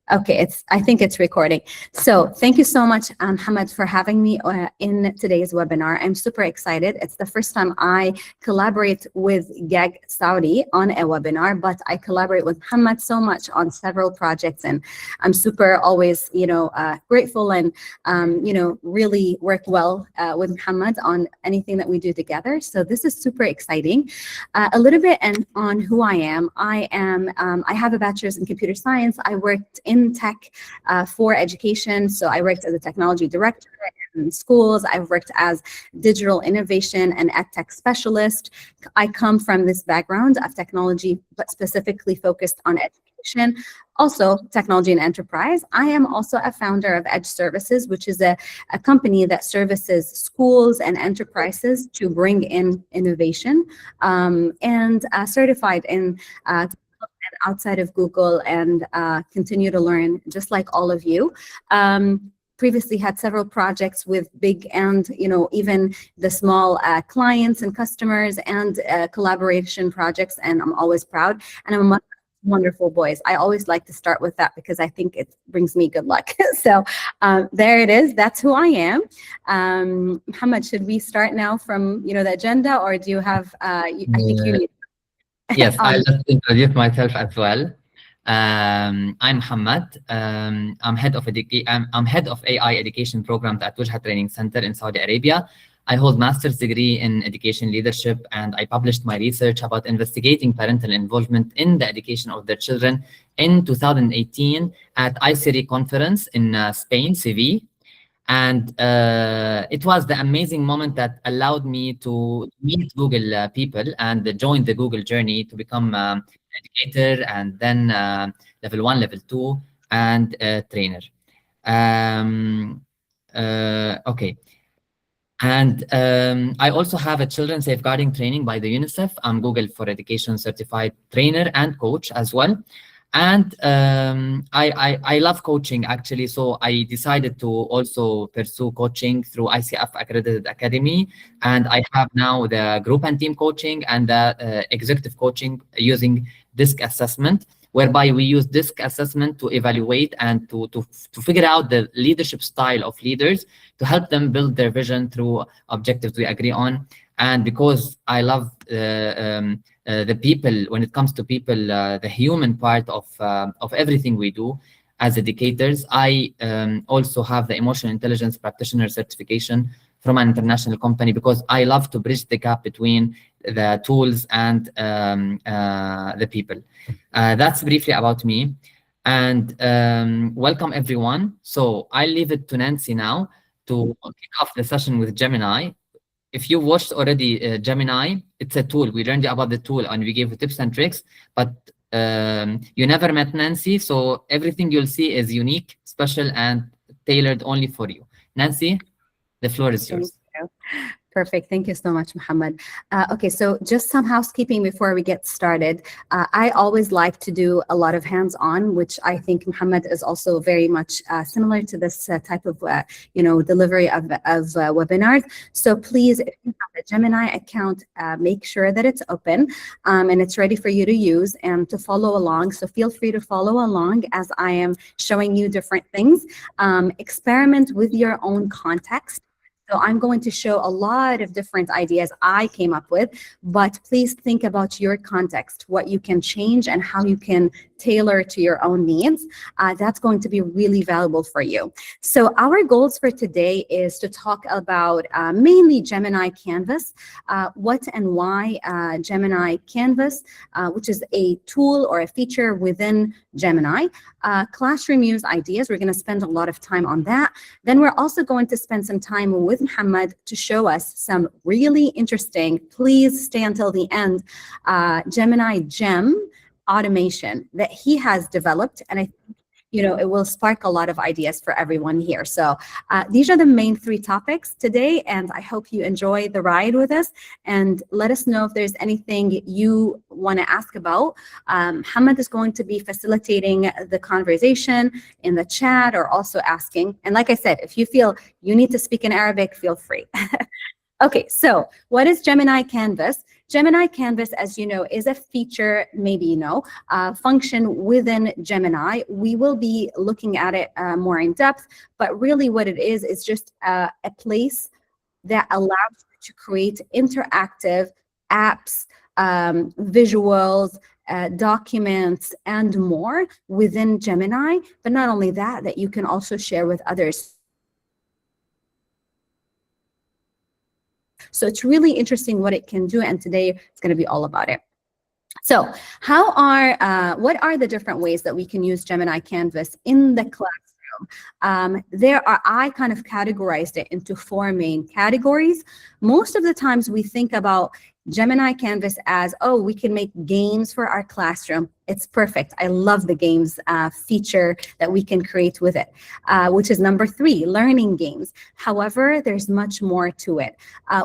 Okay, I think it's recording. So thank you so much, Hamad, for having me in today's webinar. I'm super excited. It's the first time I collaborate with GAG Saudi on a webinar, but I collaborate with Hamad so much on several projects, and I'm super always, grateful and, really work well with Hamad on anything that we do together. So this is super exciting. A little bit on who I am. I have a bachelor's in computer science. I worked in tech for education. So I worked as a technology director in schools. I've worked as digital innovation and ed tech specialist. I come from this background of technology, but specifically focused on education. Also, technology and enterprise. I am also a founder of Edge Services, which is a company that services schools and enterprises to bring in innovation, and certified in outside of Google, and continue to learn just like all of you. Previously had several projects with big and even the small clients and customers, and collaboration projects, and I'm always proud. And I'm a wonderful boys. I always like to start with that because I think it brings me good luck. So there it is. That's who I am. Muhammad, should we start now from the agenda, or do you have? I think you need. Yes, I'll just introduce myself as well. I'm Muhammad. I'm head of AI education programs at Wajha Training Center in Saudi Arabia. I hold master's degree in education leadership, and I published my research about investigating parental involvement in the education of their children in 2018 at ICERI conference in Spain, Seville. And it was the amazing moment that allowed me to meet Google people and join the Google journey to become an educator, and then level 1, level 2, and trainer. Okay. And I also have a children safeguarding training by the UNICEF. I'm Google for Education certified trainer and coach as well. And I love coaching, actually, so I decided to also pursue coaching through ICF Accredited Academy, and I have now the group and team coaching and the executive coaching using DISC assessment, whereby we use DISC assessment to evaluate and to figure out the leadership style of leaders to help them build their vision through objectives we agree on. And because I love the people, when it comes to people, the human part of everything we do as educators, I also have the emotional intelligence practitioner certification from an international company, because I love to bridge the gap between the tools and the people. That's briefly about me. And welcome everyone. So I'll leave it to Nancy now to kick off the session with Gemini. If you watched already Gemini, it's a tool. We learned about the tool and we gave tips and tricks, but you never met Nancy, so everything you'll see is unique, special, and tailored only for you. Nancy, the floor is yours. Perfect. Thank you so much, Muhammad. Okay, so just some housekeeping before we get started. I always like to do a lot of hands-on, which I think Muhammad is also very much similar to this type of, delivery of webinars. So please, if you have a Gemini account, make sure that it's open and it's ready for you to use and to follow along. So feel free to follow along as I am showing you different things. Experiment with your own context. So I'm going to show a lot of different ideas I came up with, but please think about your context, what you can change and how you can tailor to your own needs. That's going to be really valuable for you. So our goals for today is to talk about mainly Gemini Canvas, what and why Gemini Canvas, which is a tool or a feature within Gemini. Classroom use ideas, we're going to spend a lot of time on that. Then we're also going to spend some time with Muhammad to show us some really interesting, please stay until the end, Gemini Gem automation that he has developed, and I think it will spark a lot of ideas for everyone here. So these are the main 3 topics today, and I hope you enjoy the ride with us, and let us know if there's anything you want to ask about. Hamad is going to be facilitating the conversation in the chat, or also asking, and like I said, if you feel you need to speak in Arabic, feel free. Okay, so what is Gemini Canvas? Gemini Canvas, as you know, is a feature, maybe you know, function within Gemini. We will be looking at it more in depth, but really what it is just a place that allows you to create interactive apps, visuals, documents, and more within Gemini. But not only that, that you can also share with others. So it's really interesting what it can do, and today it's going to be all about it. So what are the different ways that we can use Gemini Canvas in the classroom? I kind of categorized it into 4 main categories. Most of the times we think about Gemini Canvas as, oh, we can make games for our classroom. It's perfect. I love the games feature that we can create with it, which is number 3, learning games. However, there's much more to it.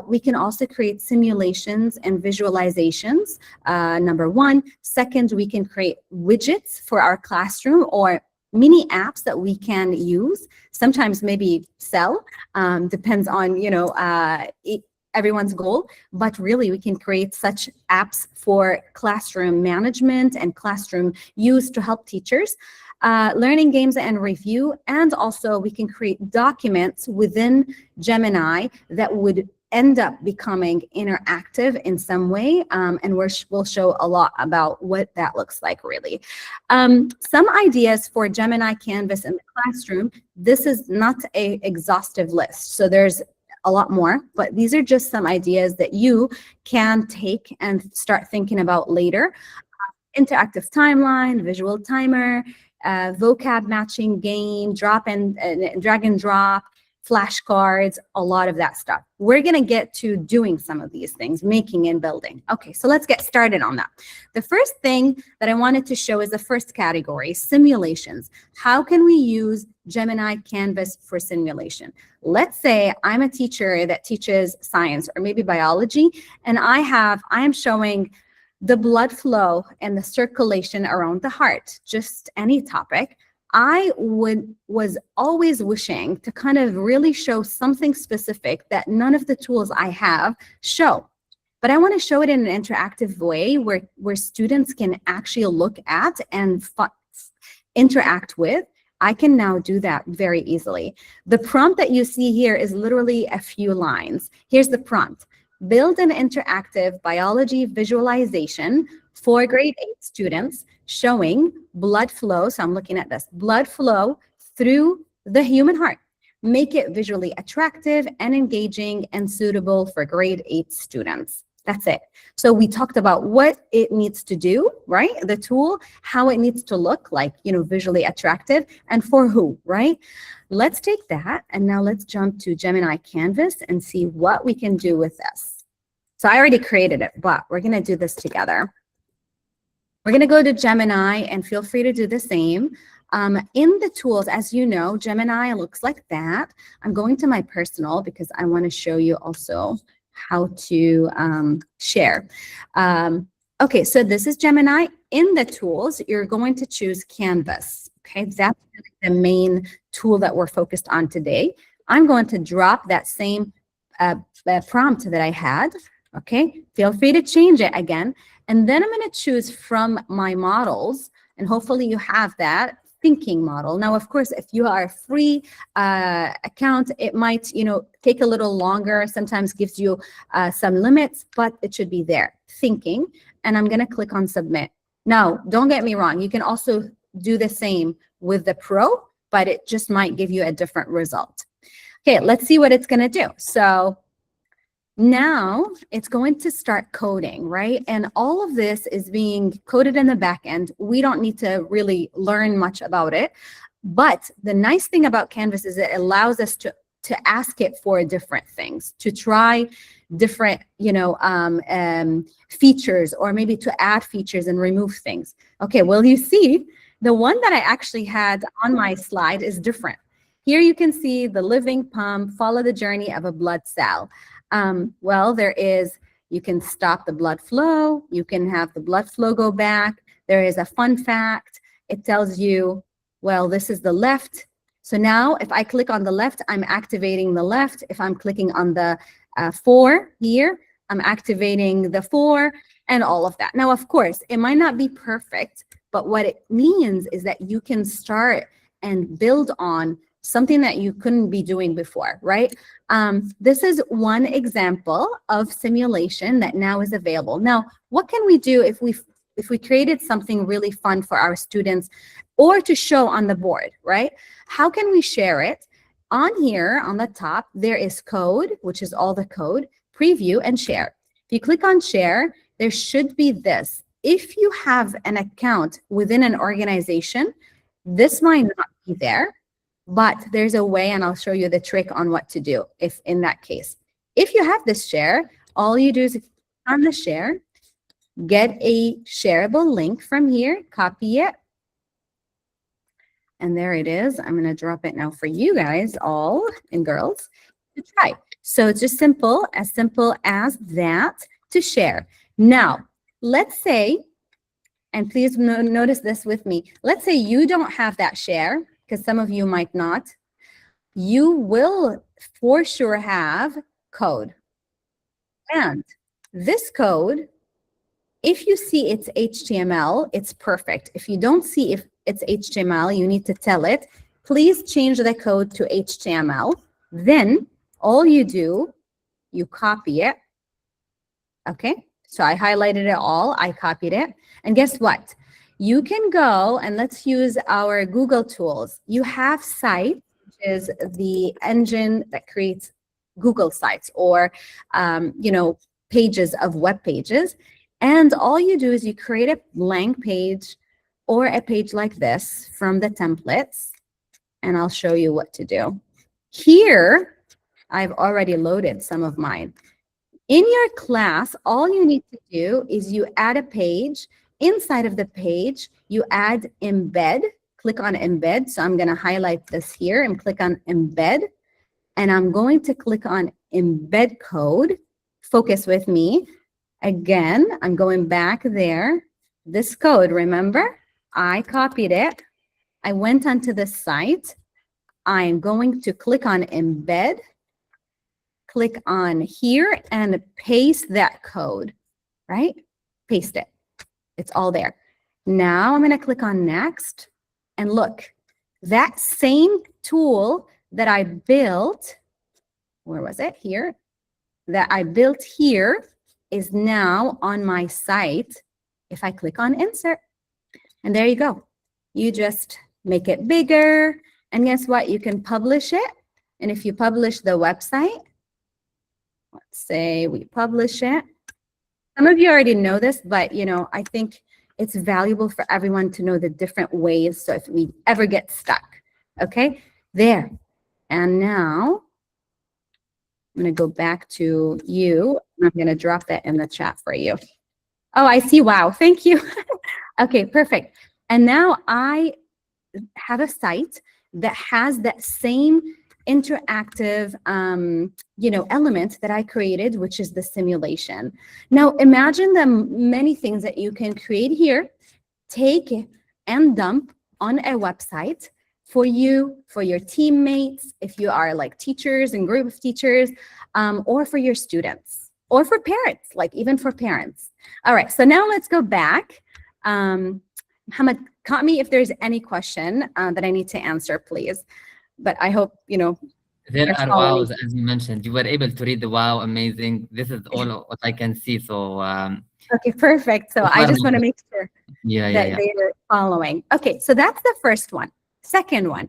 We can also create simulations and visualizations, number 1. Second, we can create widgets for our classroom or mini apps that we can use, sometimes maybe sell, depends on, you know, everyone's goal, but really we can create such apps for classroom management and classroom use to help teachers, learning games and review, and also we can create documents within Gemini that would end up becoming interactive in some way, and we'll show a lot about what that looks like really. Some ideas for Gemini Canvas in the classroom. This is not an exhaustive list, so there's a lot more, but these are just some ideas that you can take and start thinking about later. Interactive timeline, visual timer, vocab matching game, drag and drop, flashcards, a lot of that stuff. We're going to get to doing some of these things, making and building. Okay, so let's get started on that. The first thing that I wanted to show is the first category, simulations. How can we use Gemini Canvas for simulation? Let's say I'm a teacher that teaches science or maybe biology, and I am showing the blood flow and the circulation around the heart, just any topic. I was always wishing to kind of really show something specific that none of the tools I have show. But I want to show it in an interactive way where students can actually look at and interact with. I can now do that very easily. The prompt that you see here is literally a few lines. Here's the prompt. Build an interactive biology visualization for grade 8 students showing blood flow. So I'm looking at this, blood flow through the human heart. Make it visually attractive and engaging and suitable for grade 8 students. That's it. So we talked about what it needs to do, right? The tool, how it needs to look like, you know, visually attractive, and for who, right? Let's take that and now let's jump to Gemini Canvas and see what we can do with this. So I already created it, but we're going to do this together. We're going to go to Gemini and feel free to do the same. In the tools, as you know, Gemini looks like that. I'm going to my personal because I want to show you also how to share. Okay, so this is Gemini. In the tools, you're going to choose Canvas. Okay, that's the main tool that we're focused on today. I'm going to drop that same prompt that I had. Okay, feel free to change it again. And then I'm going to choose from my models, and hopefully you have that thinking model. Now, of course, if you are a free account, it might, you know, take a little longer, sometimes gives you some limits, but it should be there, thinking. And I'm going to click on submit. Now, don't get me wrong. You can also do the same with the Pro, but it just might give you a different result. Okay, let's see what it's going to do. So now it's going to start coding, right? And all of this is being coded in the back end. We don't need to really learn much about it. But the nice thing about Canvas is it allows us to ask it for different things, to try different, you know, features, or maybe to add features and remove things. Okay, well, you see, the one that I actually had on my slide is different. Here you can see the living pump, follow the journey of a blood cell. Well, you can stop the blood flow. You can have the blood flow go back. There is a fun fact. It tells you, well, this is the left. So now if I click on the left, I'm activating the left. If I'm clicking on the 4 here, I'm activating the 4 and all of that. Now, of course, it might not be perfect, but what it means is that you can start and build on something that you couldn't be doing before, right? This is one example of simulation that now is available. Now, what can we do if we created something really fun for our students or to show on the board, right? How can we share it? On here, on the top, there is code, which is all the code, preview, and share. If you click on share, there should be this. If you have an account within an organization, this might not be there, but there's a way, and I'll show you the trick on what to do if in that case. If you have this share, all you do is click on the share, get a shareable link from here, copy it, and there it is. I'm going to drop it now for you guys all and girls to try. So it's just simple as that to share. Now, let's say, and please notice this with me, let's say you don't have that share, because some of you might not. You will for sure have code. And this code, if you see it's HTML, it's perfect. If you don't see if it's HTML, you need to tell it, please change the code to HTML. Then all you do, you copy it. Okay, so I highlighted it all, I copied it. And guess what? You can go and let's use our Google tools. You have Sites, which is the engine that creates Google sites or, pages of web pages. And all you do is you create a blank page or a page like this from the templates. And I'll show you what to do. Here, I've already loaded some of mine. In your class, all you need to do is you add a page. Inside of the page, you add embed. Click on embed. So I'm going to highlight this here and click on embed. And I'm going to click on embed code. Focus with me. Again, I'm going back there. This code, remember, I copied it. I went onto the site. I'm going to click on embed. Click on here and paste that code, right? Paste it. It's all there. Now I'm going to click on next and look, that same tool that I built, where was it? Here. That I built here is now on my site. If I click on insert, and there you go. You just make it bigger. And guess what? You can publish it. And if you publish the website, let's say we publish it. Some of you already know this, but I think it's valuable for everyone to know the different ways. So if we ever get stuck, okay, there. And now I'm going to go back to you. I'm going to drop that in the chat for you. Oh, I see. Wow. Thank you. Okay, perfect. And now I have a site that has that same interactive element that I created, which is the simulation. Now imagine the many things that you can create here, take and dump on a website for you, for your teammates, if you are like teachers and group of teachers, or for your students, or for parents, like even for parents. All right, so now let's go back. Mohammed, caught me if there's any question that I need to answer, please. But I hope, there are wows, as you mentioned. You were able to read the wow, amazing. This is all what I can see. So okay, perfect. So I just want to make sure that they are following. Okay, so that's the first one. Second one,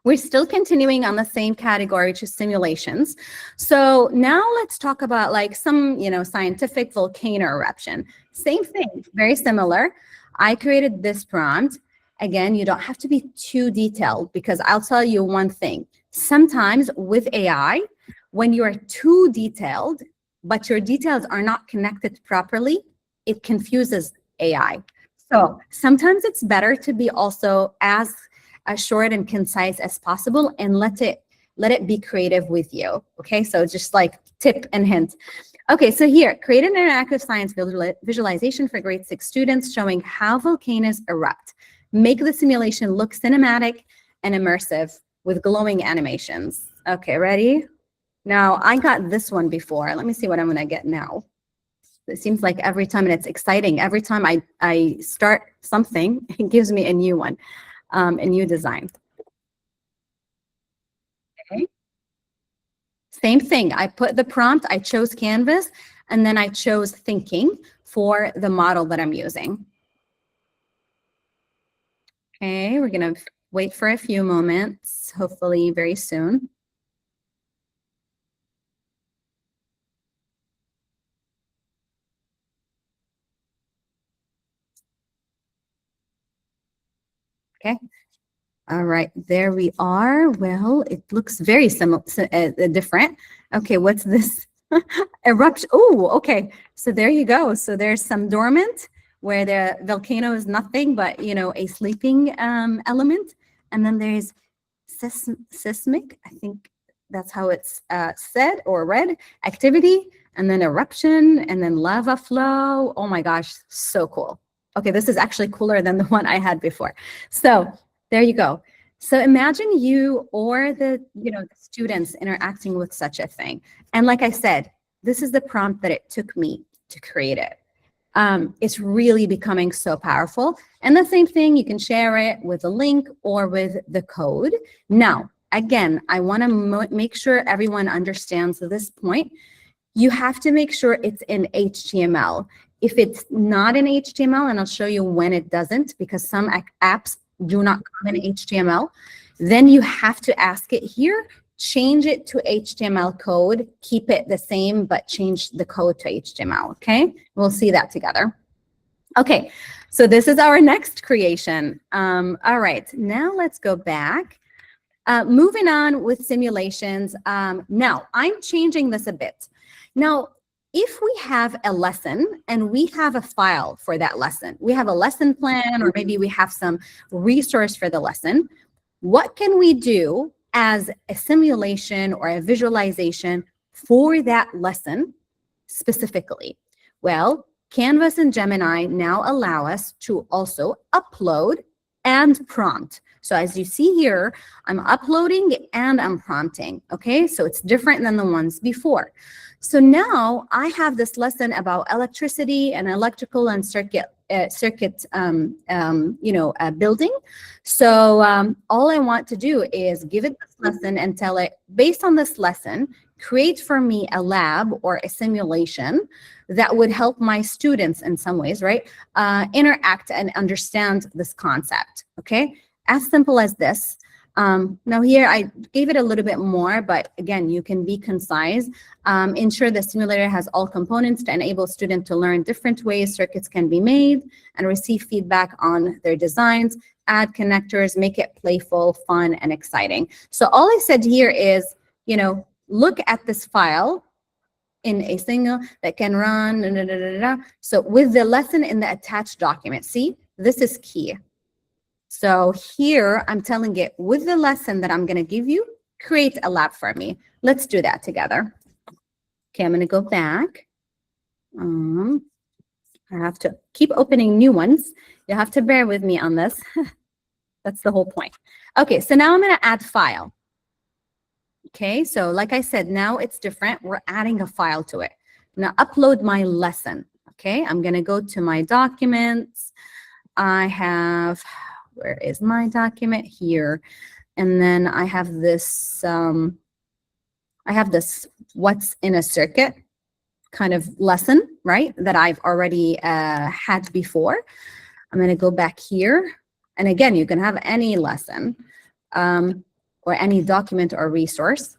we're still continuing on the same category, which is simulations. So now let's talk about like some, scientific volcano eruption. Same thing, very similar. I created this prompt. Again, you don't have to be too detailed because I'll tell you one thing. Sometimes with AI, when you are too detailed, but your details are not connected properly, it confuses AI. So sometimes it's better to be also as short and concise as possible and let it be creative with you. Okay, so just like tip and hint. Okay, so here, create an interactive science visualization for grade 6 students showing how volcanoes erupt. Make the simulation look cinematic and immersive with glowing animations. Okay, ready? Now, I got this one before. Let me see what I'm going to get now. It seems like every time, and it's exciting. Every time I start something, it gives me a new one, a new design. Okay. Same thing. I put the prompt, I chose Canvas, and then I chose thinking for the model that I'm using. Okay, we're going to wait for a few moments, hopefully very soon. Okay. All right, there we are. Well, it looks very similar, different. Okay, what's this? Eruption. Oh, okay. So there you go. So there's some dormant where the volcano is nothing but, you know, a sleeping element. And then there's seismic, I think that's how it's said or read, activity, and then eruption, and then lava flow. Oh my gosh, so cool. Okay, this is actually cooler than the one I had before. So there you go. So imagine you or the, you know, the students interacting with such a thing. And like I said, this is the prompt that it took me to create it. It's really becoming so powerful. And the same thing, you can share it with a link or with the code. Now, again, I want to make sure everyone understands this point. You have to make sure it's in HTML. If it's not in HTML, and I'll show you when it doesn't, because some apps do not come in HTML, then you have to ask it here, change it to HTML code, keep it the same, but change the code to HTML, okay? We'll see that together. Okay, so this is our next creation. All right, now let's go back. Moving on with simulations. Now, I'm changing this a bit. Now, if we have a lesson and we have a file for that lesson, we have a lesson plan, or maybe we have some resource for the lesson, what can we do as a simulation or a visualization for that lesson specifically? Well, Canvas and Gemini now allow us to also upload and prompt. So as you see here, I'm uploading and I'm prompting, okay? So it's different than the ones before. So now I have this lesson about electricity and electrical and circuit building. So all I want to do is give it this lesson and tell it, based on this lesson, create for me a lab or a simulation that would help my students in some ways, right? Interact and understand this concept, okay? As simple as this. Now here I gave it a little bit more, but again, you can be concise. Ensure the simulator has all components to enable students to learn different ways circuits can be made and receive feedback on their designs. Add connectors, make it playful, fun, and exciting. So all I said here is, you know, look at this file in a single that can run. So with the lesson in the attached document, see, this is key. So here I'm telling it, with the lesson that I'm going to give you, create a lab for me. Let's do that together. Okay, I'm going to go back. I have to keep opening new ones. You have to bear with me on this. That's the whole point. Okay, so now I'm going to add file. Okay, so like I said, now it's different. We're adding a file to it. Now upload my lesson. Okay, I'm going to go to my documents. I have... where is my document? Here. And then I have this, what's in a circuit kind of lesson, right? That I've already had before. I'm going to go back here. And again, you can have any lesson or any document or resource.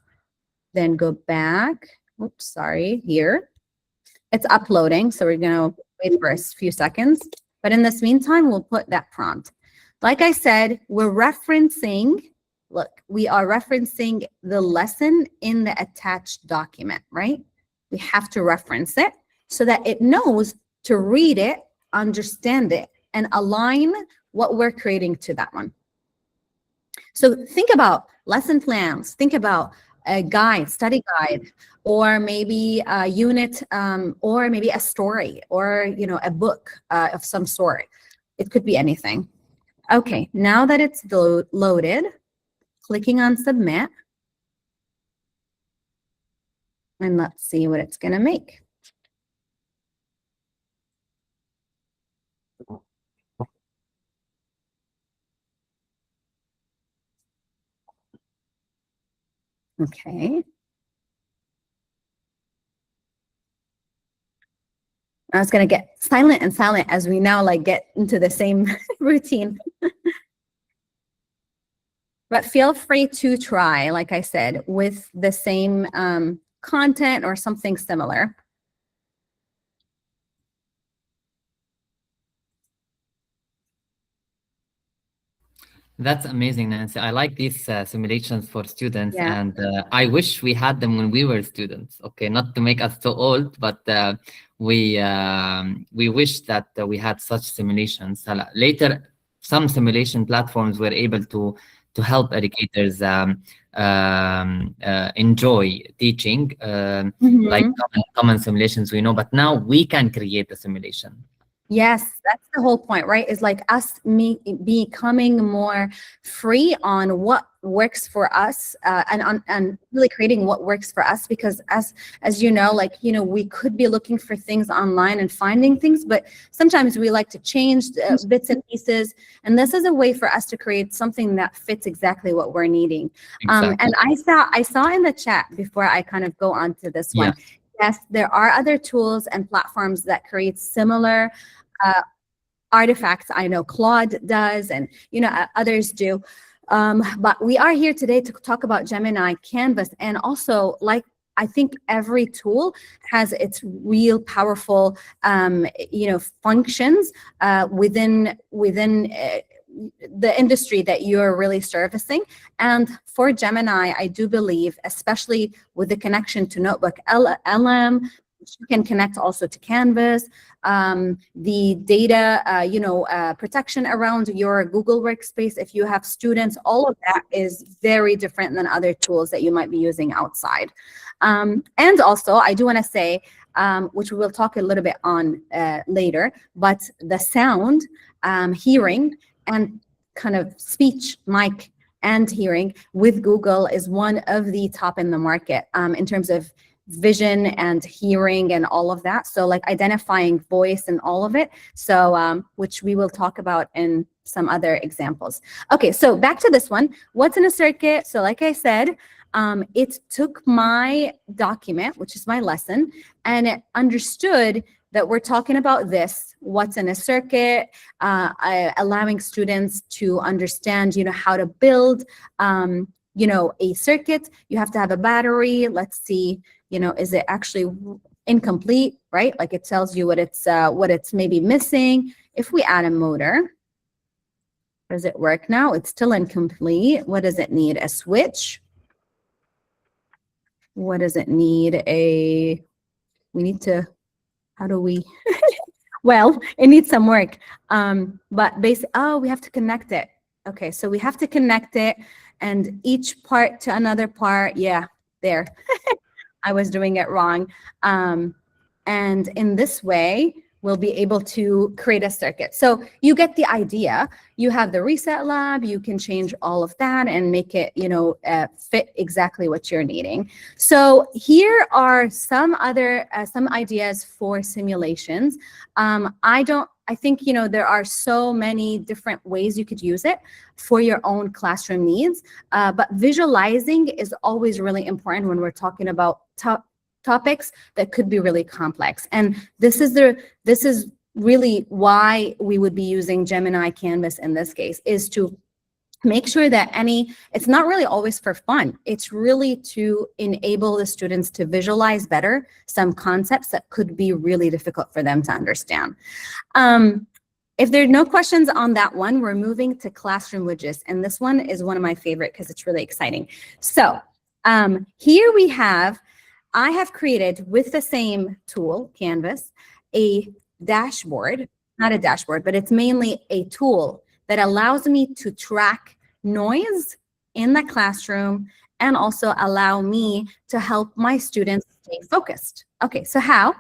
Then go back. Oops, sorry, here. It's uploading. So we're going to wait for a few seconds. But in this meantime, we'll put that prompt. Like I said, we're referencing, look, we are referencing the lesson in the attached document, right? We have to reference it so that it knows to read it, understand it, and align what we're creating to that one. So think about lesson plans, think about a guide, study guide, or maybe a unit, or maybe a story, or, you know, a book of some sort. It could be anything. Okay, now that it's loaded, clicking on submit. And let's see what it's going to make. Okay. I was going to get silent and silent as we now like get into the same routine. But feel free to try, like I said, with the same content or something similar. That's amazing, Nancy. I like these simulations for students, Yeah. and I wish we had them when we were students. Okay, not to make us so old, but we wish that we had such simulations. Later, some simulation platforms were able to help educators enjoy teaching, like common simulations we know. But now we can create a simulation. Yes, that's the whole point, right? Is like us becoming more free on what works for us, and really creating what works for us. Because as you know, like, you know, we could be looking for things online and finding things, but sometimes we like to change bits and pieces. And this is a way for us to create something that fits exactly what we're needing. Exactly. And I saw in the chat before I kind of go on to this one. Yes, there are other tools and platforms that create similar artifacts. I know Claude does, and you know others do. But we are here today to talk about Gemini Canvas, and also, like, I think every tool has its real powerful, you know, functions within the industry that you're really servicing. And for Gemini, I do believe, especially with the connection to Notebook LM, you can connect also to Canvas, the data, you know, protection around your Google Workspace. If you have students, all of that is very different than other tools that you might be using outside. And also, I do want to say, which we will talk a little bit on later, but the sound, hearing, and kind of speech, mic, and hearing with Google is one of the top in the market in terms of vision and hearing and all of that. So like identifying voice and all of it. So which we will talk about in some other examples. Okay, so back to this one. What's in a circuit? So like I said, it took my document, which is my lesson, and it understood that we're talking about this, what's in a circuit, allowing students to understand, you know, how to build, you know, a circuit. You have to have a battery. Let's see, you know, is it actually incomplete, right? Like it tells you what it's maybe missing. If we add a motor, does it work now? It's still incomplete. What does it need? A switch? What does it need? We need to, how do we, well, it needs some work. But basically, oh, we have to connect it. Okay, so we have to connect it, and each part to another part. Yeah, there. I was doing it wrong. And in this way, we'll be able to create a circuit. So you get the idea. You have the Reset Lab. You can change all of that and make it, you know, fit exactly what you're needing. So here are some other some ideas for simulations. I think, you know, there are so many different ways you could use it for your own classroom needs. But visualizing is always really important when we're talking about topics that could be really complex. And this is really why we would be using Gemini Canvas in this case, is to make sure that it's not really always for fun. It's really to enable the students to visualize better some concepts that could be really difficult for them to understand. If there are no questions on that one, we're moving to classroom widgets. And this one is one of my favorite because it's really exciting. So here we have, I have created with the same tool, Canvas, a dashboard, not a dashboard, but it's mainly a tool that allows me to track noise in the classroom and also allow me to help my students stay focused. Okay, so how?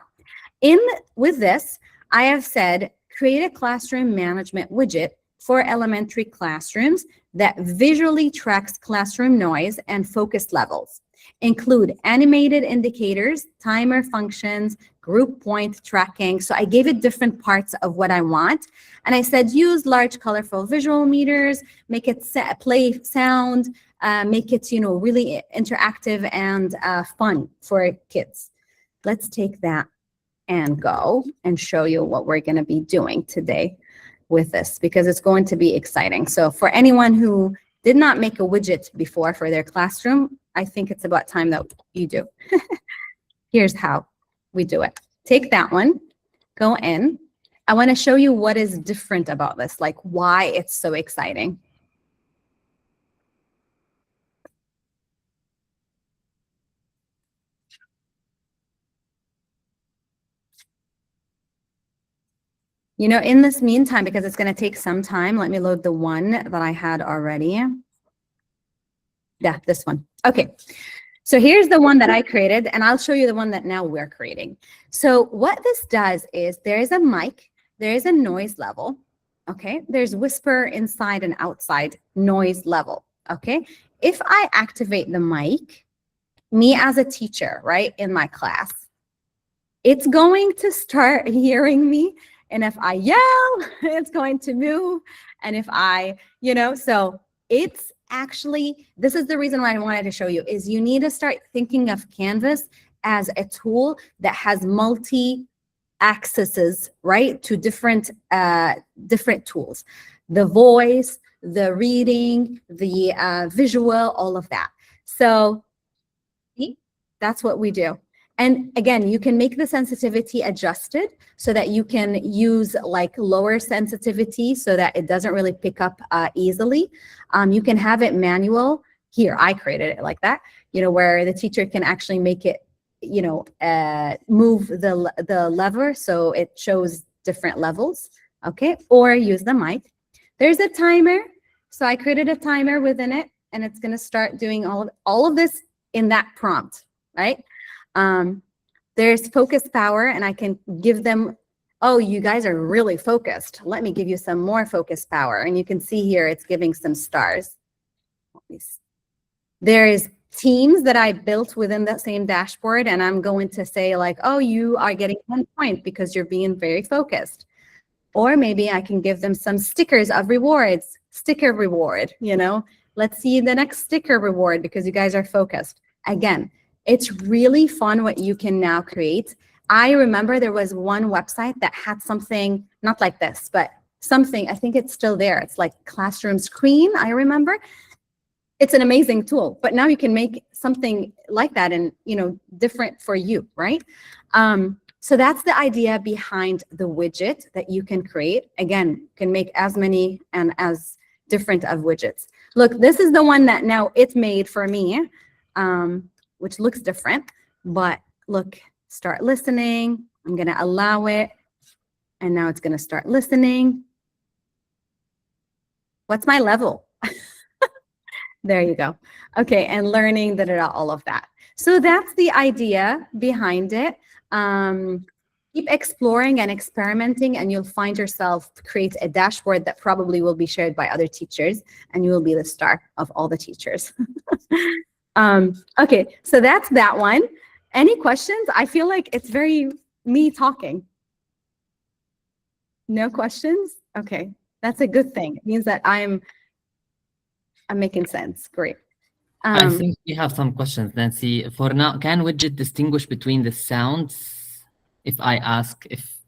With this, I have said, create a classroom management widget for elementary classrooms that visually tracks classroom noise and focus levels. Include animated indicators, timer functions, group point tracking. So I gave it different parts of what I want. And I said, use large, colorful visual meters, make it play sound, make it, really interactive and fun for kids. Let's take that and go and show you what we're going to be doing today with this, because it's going to be exciting. So for anyone who did not make a widget before for their classroom, I think it's about time that you do. Here's how we do it. Take that one, go in. I want to show you what is different about this, like why it's so exciting. In this meantime, because it's going to take some time, let me load the one that I had already. Yeah, this one. Okay. So here's the one that I created, and I'll show you the one that now we're creating. So what this does is there is a mic, there is a noise level, okay? There's whisper inside and outside noise level, okay? If I activate the mic, me as a teacher, right, in my class, it's going to start hearing me. And if I yell, it's going to move. And if I, so it's actually, this is the reason why I wanted to show you, is you need to start thinking of Canvas as a tool that has multi-accesses, right, to different tools. The voice, the reading, the visual, all of that. So see, that's what we do. And again, you can make the sensitivity adjusted so that you can use like lower sensitivity so that it doesn't really pick up easily. You can have it manual. Here, I created it like that, where the teacher can actually make it, move the lever so it shows different levels, okay? Or use the mic. There's a timer. So I created a timer within it, and it's gonna start doing all of this in that prompt, right? There's focus power, and I can give them, oh, you guys are really focused. Let me give you some more focus power. And you can see here, it's giving some stars. There's teams that I built within that same dashboard, and I'm going to say like, oh, you are getting 1 point because you're being very focused. Or maybe I can give them some stickers of rewards, sticker reward, let's see the next sticker reward because you guys are focused. Again, it's really fun what you can now create. I remember there was one website that had something, not like this, but something, I think it's still there. It's like Classroom Screen, I remember. It's an amazing tool, but now you can make something like that and, different for you, right? So that's the idea behind the widget that you can create. Again, you can make as many and as different of widgets. Look, this is the one that now it's made for me. Which looks different, but look, start listening. I'm going to allow it. And now it's going to start listening. What's my level? There you go. Okay, and learning, all of that. So that's the idea behind it. Keep exploring and experimenting, and you'll find yourself create a dashboard that probably will be shared by other teachers, and you will be the star of all the teachers. Okay, so that's that one. Any questions? I feel like it's very me talking. No questions? Okay, that's a good thing. It means that I'm making sense. Great. I think we have some questions, Nancy. For now, can widget distinguish between the sounds? If I ask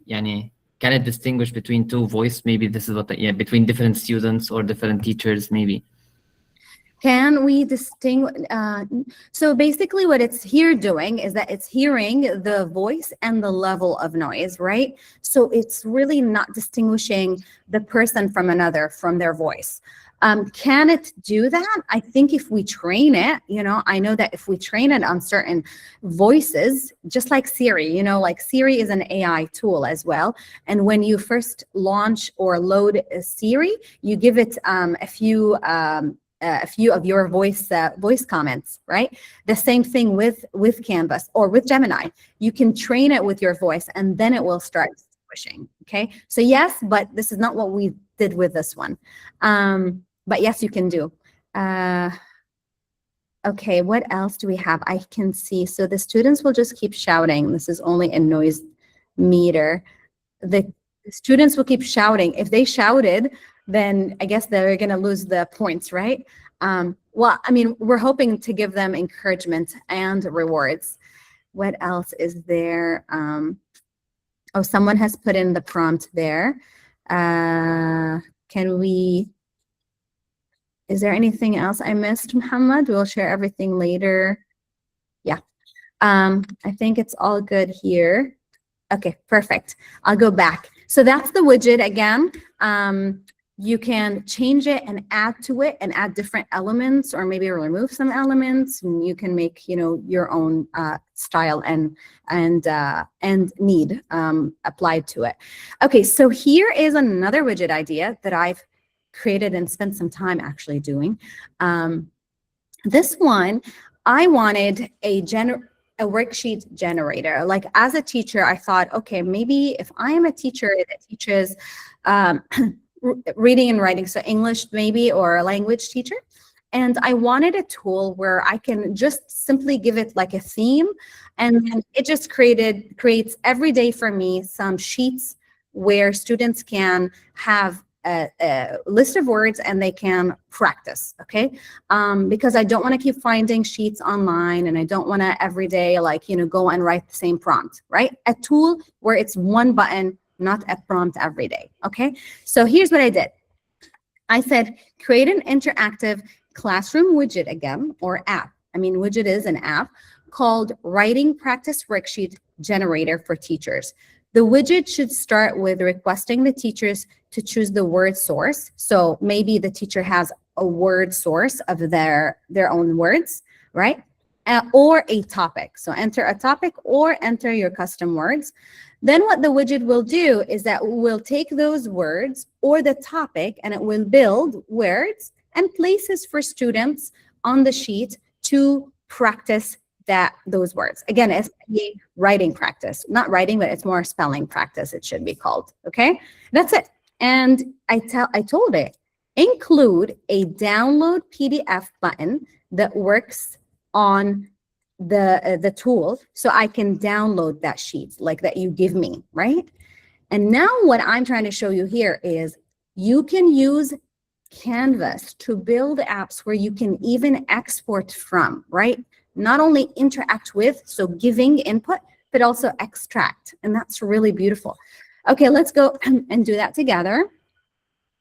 can it distinguish between two voice? Maybe this is what, between different students or different teachers, maybe. Can we distinguish? So basically what it's here doing is that it's hearing the voice and the level of noise, right? So it's really not distinguishing the person from another from their voice. Can it do that? I think if we train it, I know that if we train it on certain voices, just like Siri, like Siri is an AI tool as well. And when you first launch or load Siri, you give it a few of your voice comments, right? The same thing with Canvas or with Gemini. You can train it with your voice, and then it will start pushing. Okay, so yes, but this is not what we did with this one. But yes, you can do. Okay, what else do we have? I can see. So the students will just keep shouting. This is only a noise meter. The students will keep shouting. If they shouted, then I guess they're going to lose the points, right? Well, I mean, we're hoping to give them encouragement and rewards. What else is there? Oh, someone has put in the prompt there. Can we... Is there anything else I missed, Muhammad? We'll share everything later. Yeah. I think it's all good here. Okay, perfect. I'll go back. So that's the widget again. You can change it and add to it and add different elements, or maybe remove some elements, and you can make, you know, your own style and need applied to it. Okay, so here is another widget idea that I've created and spent some time actually doing. This one, I wanted a worksheet generator. Like, as a teacher, I thought, okay, maybe if I am a teacher that teaches reading and writing, so English maybe, or a language teacher, and I wanted a tool where I can just simply give it like a theme, and then it just creates every day for me some sheets where students can have a list of words and they can practice, okay? Because I don't want to keep finding sheets online, and I don't want to every day, like, you know, go and write the same prompt, right? A tool where it's one button, not a prompt every day, okay? So here's what I did. I said, create an interactive classroom widget again, or app. I mean, widget is an app called Writing Practice Worksheet Generator for Teachers. The widget should start with requesting the teachers to choose the word source. So maybe the teacher has a word source of their own words, right? Or a topic. So enter a topic or enter your custom words. Then what the widget will do is that it will take those words or the topic, and it will build words and places for students on the sheet to practice those words. Again, it's a writing practice, not writing, but it's more spelling practice, it should be called. Okay, that's it. And I told it, include a download PDF button that works on the tool, so I can download that sheet like that you give me, right? And now what I'm trying to show you here is you can use Canvas to build apps where you can even export from, right? Not only interact with, so giving input, but also extract. And that's really beautiful. Okay, let's go and do that together.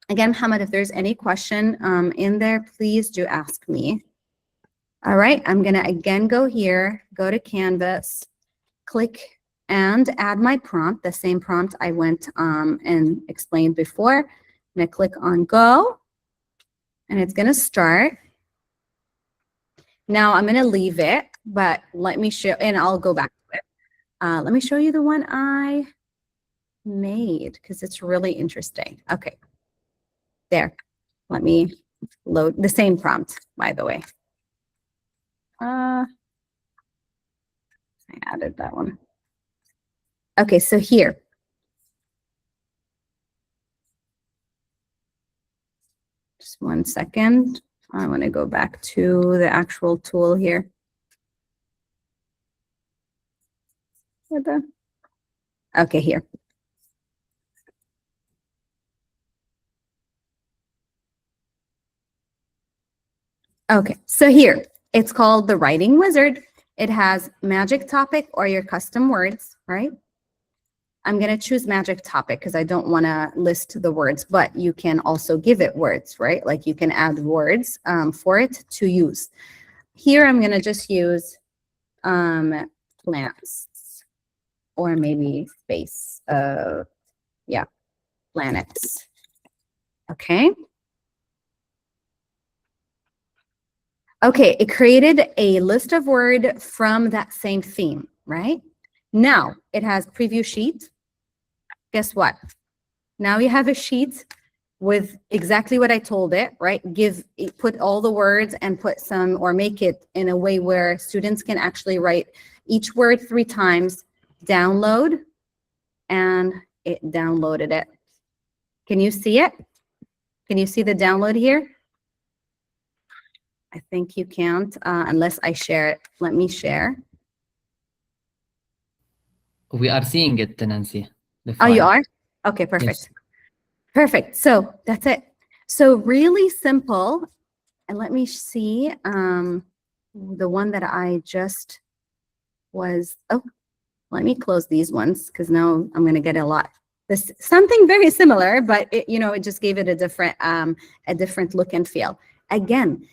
Again, Muhammad, if there's any question in there, please do ask me. All right, I'm gonna again go here, go to Canvas, click and add my prompt, the same prompt I went and explained before. I'm gonna click on go, and it's gonna start. Now I'm gonna leave it, but let me show, and I'll go back to it. Let me show you the one I made, because it's really interesting. Okay, there. Let me load the same prompt, by the way. I added that one. Okay, so here. Just 1 second. I want to go back to the actual tool here. Okay, here. Okay, so here, it's called the Writing Wizard. It has magic topic or your custom words, right? I'm going to choose magic topic because I don't want to list the words, but you can also give it words, right? Like you can add words for it to use. Here, I'm going to just use plants, or maybe space. Yeah, planets. Okay. Okay, it created a list of words from that same theme, right? Now it has preview sheet. Guess what? Now you have a sheet with exactly what I told it, right? Put all the words and put some, or make it in a way where students can actually write each word 3 times, download, and it downloaded it. Can you see it? Can you see the download here? I think you can't unless I share it. Let me share. We are seeing it, Nancy. Oh, you are? Okay, perfect. Yes. Perfect. So that's it. So really simple. And let me see the one that I just was, oh, let me close these ones because now I'm going to get a lot. This something very similar, but it, you know, it just gave it a different look and feel. Again,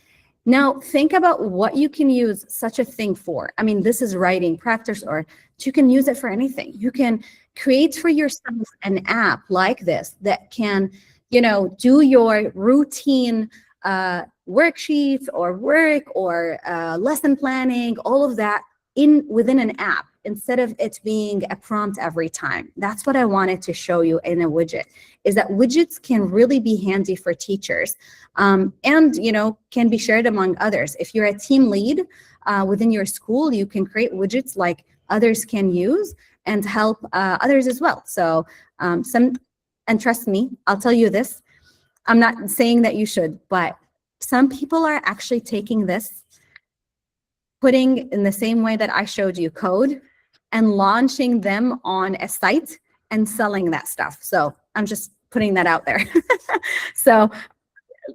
now think about what you can use such a thing for. I mean, this is writing practice, or you can use it for anything. You can create for yourself an app like this that can, you know, do your routine worksheets or work or lesson planning, all of that within an app, instead of it being a prompt every time. That's what I wanted to show you in a widget, is that widgets can really be handy for teachers, and, you know, can be shared among others. If you're a team lead within your school, you can create widgets like others can use and help others as well. So and trust me, I'll tell you this, I'm not saying that you should, but some people are actually taking this, putting in the same way that I showed you code, and launching them on a site and selling that stuff. So I'm just putting that out there. So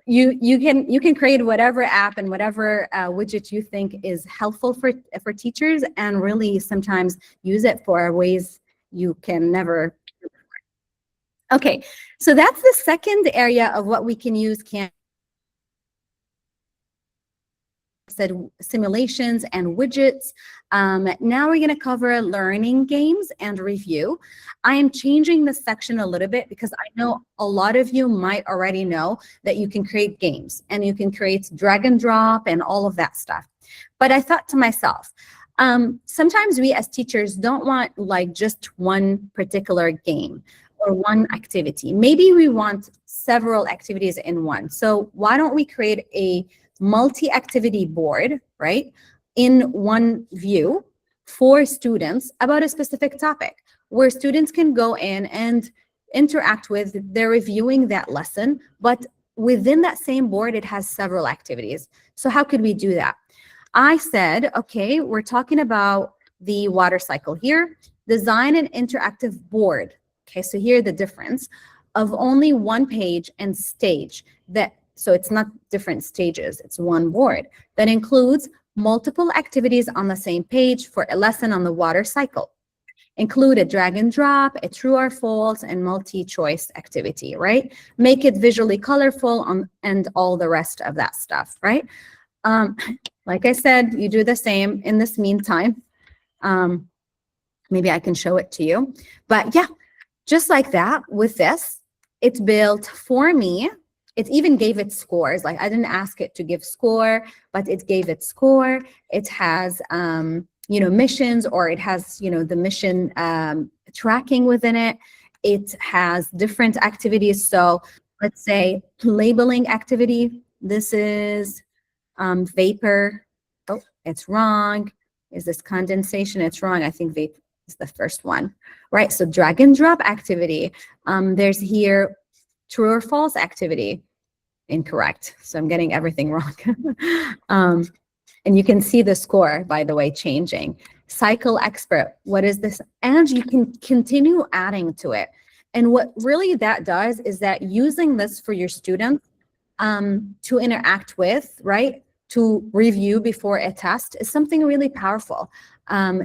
you can create whatever app and whatever widget you think is helpful for teachers, and really sometimes use it for ways you can never. Okay, so that's the second area of what we can use said simulations and widgets. Now we're going to cover learning games and review. I am changing this section a little bit because I know a lot of you might already know that you can create games and you can create drag and drop and all of that stuff. But I thought to myself, sometimes we as teachers don't want like just one particular game or one activity. Maybe we want several activities in one. So why don't we create a multi-activity board, right, in one view for students about a specific topic, where students can go in and interact with, they're reviewing that lesson, but within that same board, it has several activities. So how could we do that? I said, okay, we're talking about the water cycle here. Design an interactive board. Okay, so here the difference of only one page and stage that. So it's not different stages, it's one board that includes multiple activities on the same page for a lesson on the water cycle. Include a drag and drop, a true or false, and multi-choice activity, right? Make it visually colorful and all the rest of that stuff, right? Like I said, you do the same in this meantime. Maybe I can show it to you. But yeah, just like that with this, it's built for me. It even gave it scores. Like I didn't ask it to give score, but it gave it score. It has, you know, missions, or it has, you know, the mission tracking within it. It has different activities. So let's say labeling activity. This is vapor. Oh, it's wrong. Is this condensation? It's wrong. I think vapor is the first one, right? So drag and drop activity. There's here true or false activity. Incorrect. So I'm getting everything wrong. And you can see the score, by the way, changing. Cycle expert, what is this? And you can continue adding to it. And what really that does is that using this for your students to interact with, right, to review before a test is something really powerful.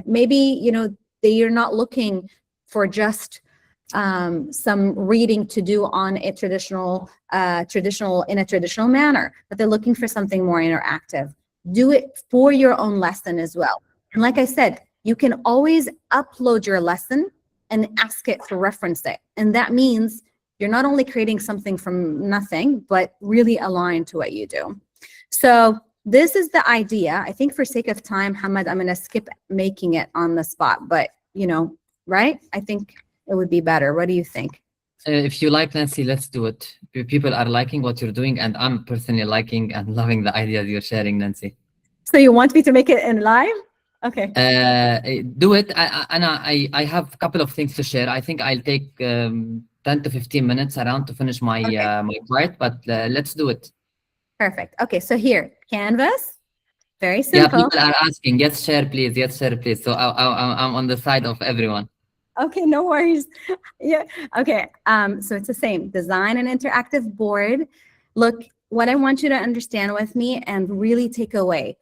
Maybe, you know, you're not looking for just some reading to do on a traditional manner, but they're looking for something more interactive. Do it for your own lesson as well. And like I said, you can always upload your lesson and ask it to reference it. And that means you're not only creating something from nothing, but really aligned to what you do. So this is the idea. I think for sake of time, Hamad, I'm going to skip making it on the spot, but you know, right? I think it would be better. What do you think? If you like, Nancy, let's do it. People are liking what you're doing, and I'm personally liking and loving the ideas you're sharing, Nancy. So you want me to make it in live? Okay. Do it. I have a couple of things to share. I think I'll take 10 to 15 minutes around to finish my Okay. my part, but let's do it. Perfect. Okay, so here, Canvas, very Yeah, simple. people are asking. Yes, share, please. Yes, share, please. So I'm on the side of everyone. Okay, no worries. Yeah. Okay. So it's the same. Design an interactive board. Look, what I want you to understand with me and really take away.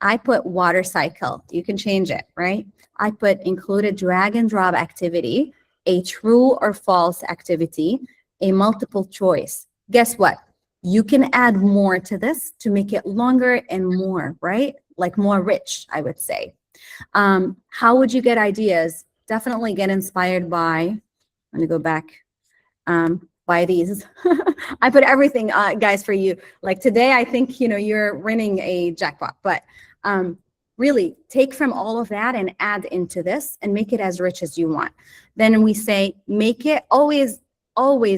I put water cycle. You can change it, right? I put include a drag and drop activity, a true or false activity, a multiple choice. Guess what? You can add more to this to make it longer and more, right? Like more rich, I would say. How would you get ideas? Definitely get inspired by, I'm gonna go back, by these. I put everything, guys, for you. Like today, I think, you're winning a jackpot, but really take from all of that and add into this and make it as rich as you want. Then we say, make it always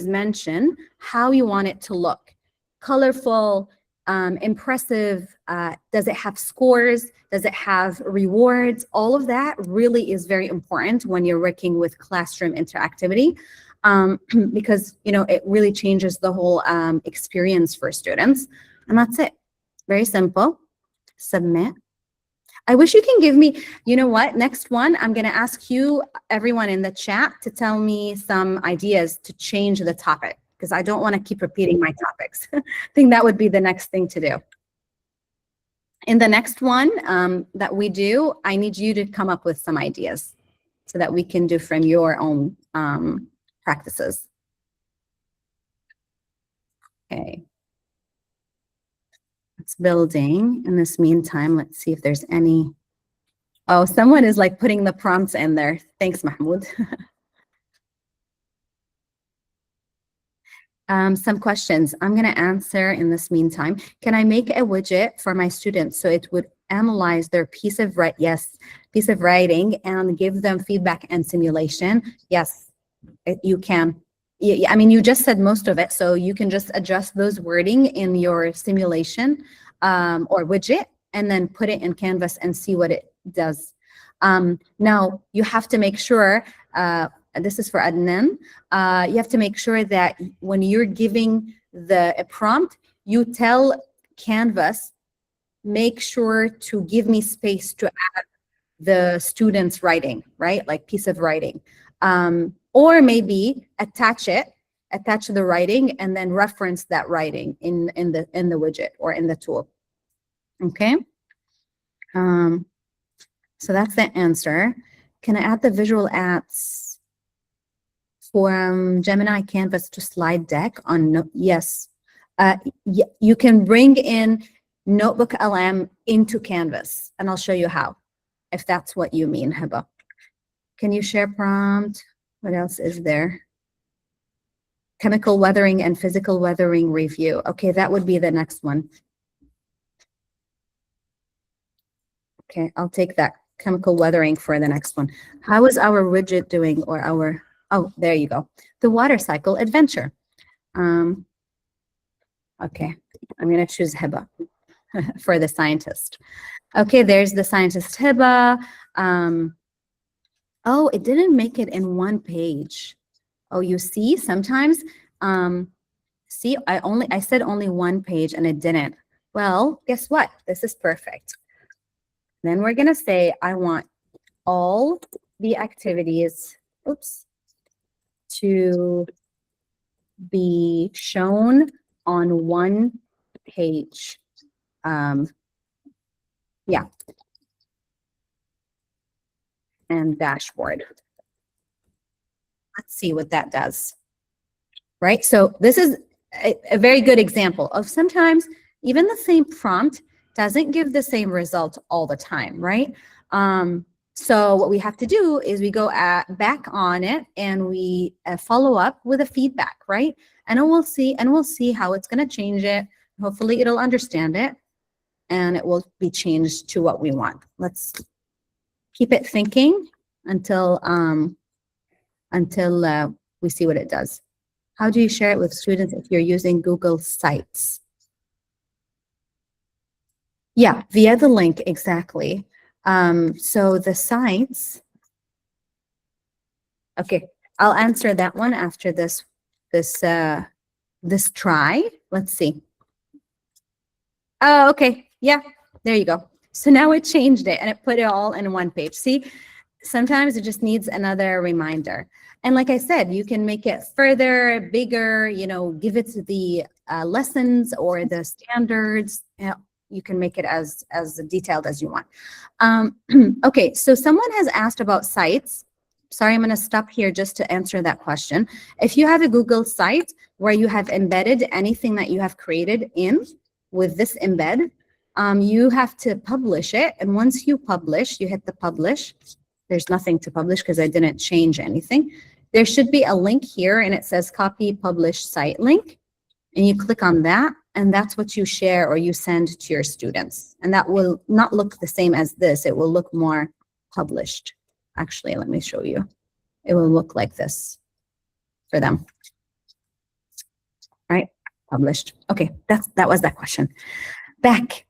mention how you want it to look. Colorful, impressive, does it have scores? Does it have rewards? All of that really is very important when you're working with classroom interactivity, because it really changes the whole experience for students. And that's it. Very simple. Submit. I wish you can give me, you know what, next one, I'm going to ask you, everyone in the chat, to tell me some ideas to change the topic, because I don't want to keep repeating my topics. I think that would be the next thing to do. In the next one that we do, I need you to come up with some ideas so that we can do from your own practices. Okay. It's building. In this meantime, let's see if there's any. Oh, someone is like putting the prompts in there. Thanks, Mahmoud. Some questions I'm going to answer in this meantime. Can I make a widget for my students so it would analyze their piece of writing and give them feedback and simulation? Yes, you can. I mean, you just said most of it, so you can just adjust those wording in your simulation or widget, and then put it in Canvas and see what it does. Now, you have to make sure, this is for Adnan, you have to make sure that when you're giving a prompt, you tell Canvas, make sure to give me space to add the student's writing, right? Like piece of writing. Or maybe attach the writing and then reference that writing in the widget or in the tool. Okay. So that's the answer. Can I add the visual ads from Gemini Canvas to slide deck on yes. You can bring in Notebook LM into Canvas, and I'll show you how, if that's what you mean, Heba. Can you share prompt? What else is there? Chemical weathering and physical weathering review. Okay, that would be the next one. Okay, I'll take that. Chemical weathering for the next one. How is our widget doing, or our, oh, there you go. The water cycle adventure. Okay, I'm gonna choose Heba for the scientist. Okay, there's the scientist Heba. Oh, it didn't make it in one page. Oh, you see, sometimes, see, I said only one page and it didn't. Well, guess what? This is perfect. Then we're gonna say, I want all the activities, oops, to be shown on one page. Yeah. And dashboard. Let's see what that does. Right? So this is a very good example of sometimes even the same prompt doesn't give the same result all the time, right? So what we have to do is we go back on it and we follow up with a feedback, right? And we'll see how it's going to change it. Hopefully it'll understand it and it will be changed to what we want. Let's keep it thinking until we see what it does. How do you share it with students if you're using Google Sites? Yeah, via the link, exactly. So the sites, okay, I'll answer that one after this try. Let's see. Oh, okay. Yeah, there you go. So now it changed it and it put it all in one page. See, sometimes it just needs another reminder. And like I said, you can make it further, bigger, give it to the lessons or the standards. You can make it as detailed as you want. Okay, so someone has asked about sites. Sorry, I'm going to stop here just to answer that question. If you have a Google site where you have embedded anything that you have created in with this embed, you have to publish it. And once you publish, you hit the publish. There's nothing to publish because I didn't change anything. There should be a link here and it says copy publish site link. And you click on that and that's what you share or you send to your students. And that will not look the same as this. It will look more published. Actually, let me show you. It will look like this for them. Right? Published. Okay, that was that question. Back.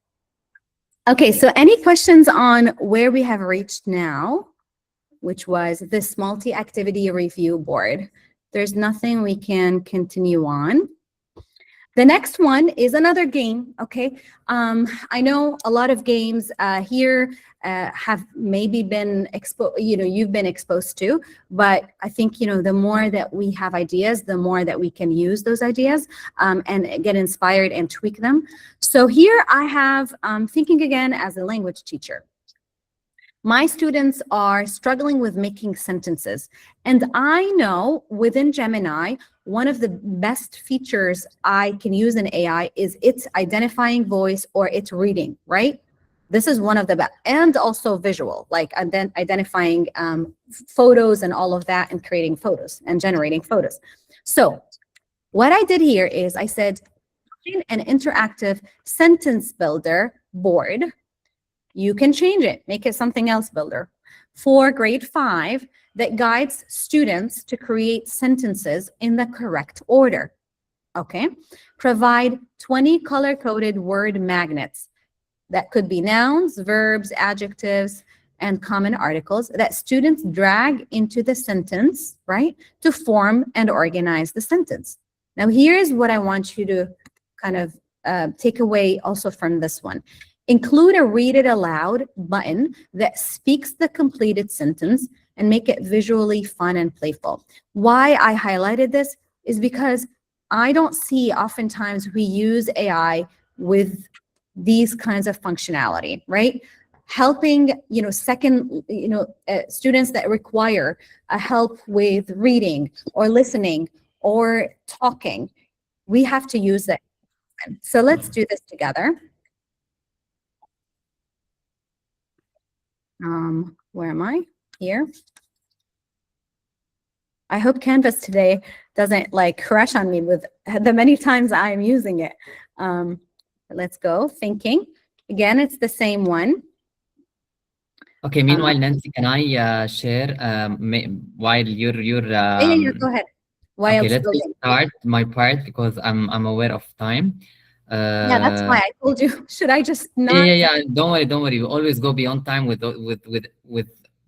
Okay, so any questions on where we have reached now, which was this multi-activity review board? There's nothing we can continue on. The next one is another game, okay? I know a lot of games here have maybe been exposed, you've been exposed to, but I think, the more that we have ideas, the more that we can use those ideas and get inspired and tweak them. So here I have thinking again as a language teacher. My students are struggling with making sentences. And I know within Gemini, one of the best features I can use in AI is its identifying voice or its reading, right? This is one of the best. And also visual, like identifying photos and all of that and creating photos and generating photos. So what I did here is I said, an interactive sentence builder board. You can change it, make it something else builder. For grade 5, that guides students to create sentences in the correct order, okay? Provide 20 color-coded word magnets. That could be nouns, verbs, adjectives, and common articles that students drag into the sentence, right? To form and organize the sentence. Now, here's what I want you to kind of take away also from this one. Include a read it aloud button that speaks the completed sentence and make it visually fun and playful. Why I highlighted this is because I don't see oftentimes we use AI with these kinds of functionality, right? Helping, students that require a help with reading or listening or talking. We have to use it. So let's do this together. Where am I? Here. I hope Canvas today doesn't like crush on me with the many times I'm using it. Let's go. Thinking. Again, it's the same one. Okay, meanwhile, Nancy, can I share while you're yeah, go ahead. Okay, let's start my part because I'm aware of time. Yeah, that's why I told you. Should I just not? Yeah. Don't worry. We always go beyond time with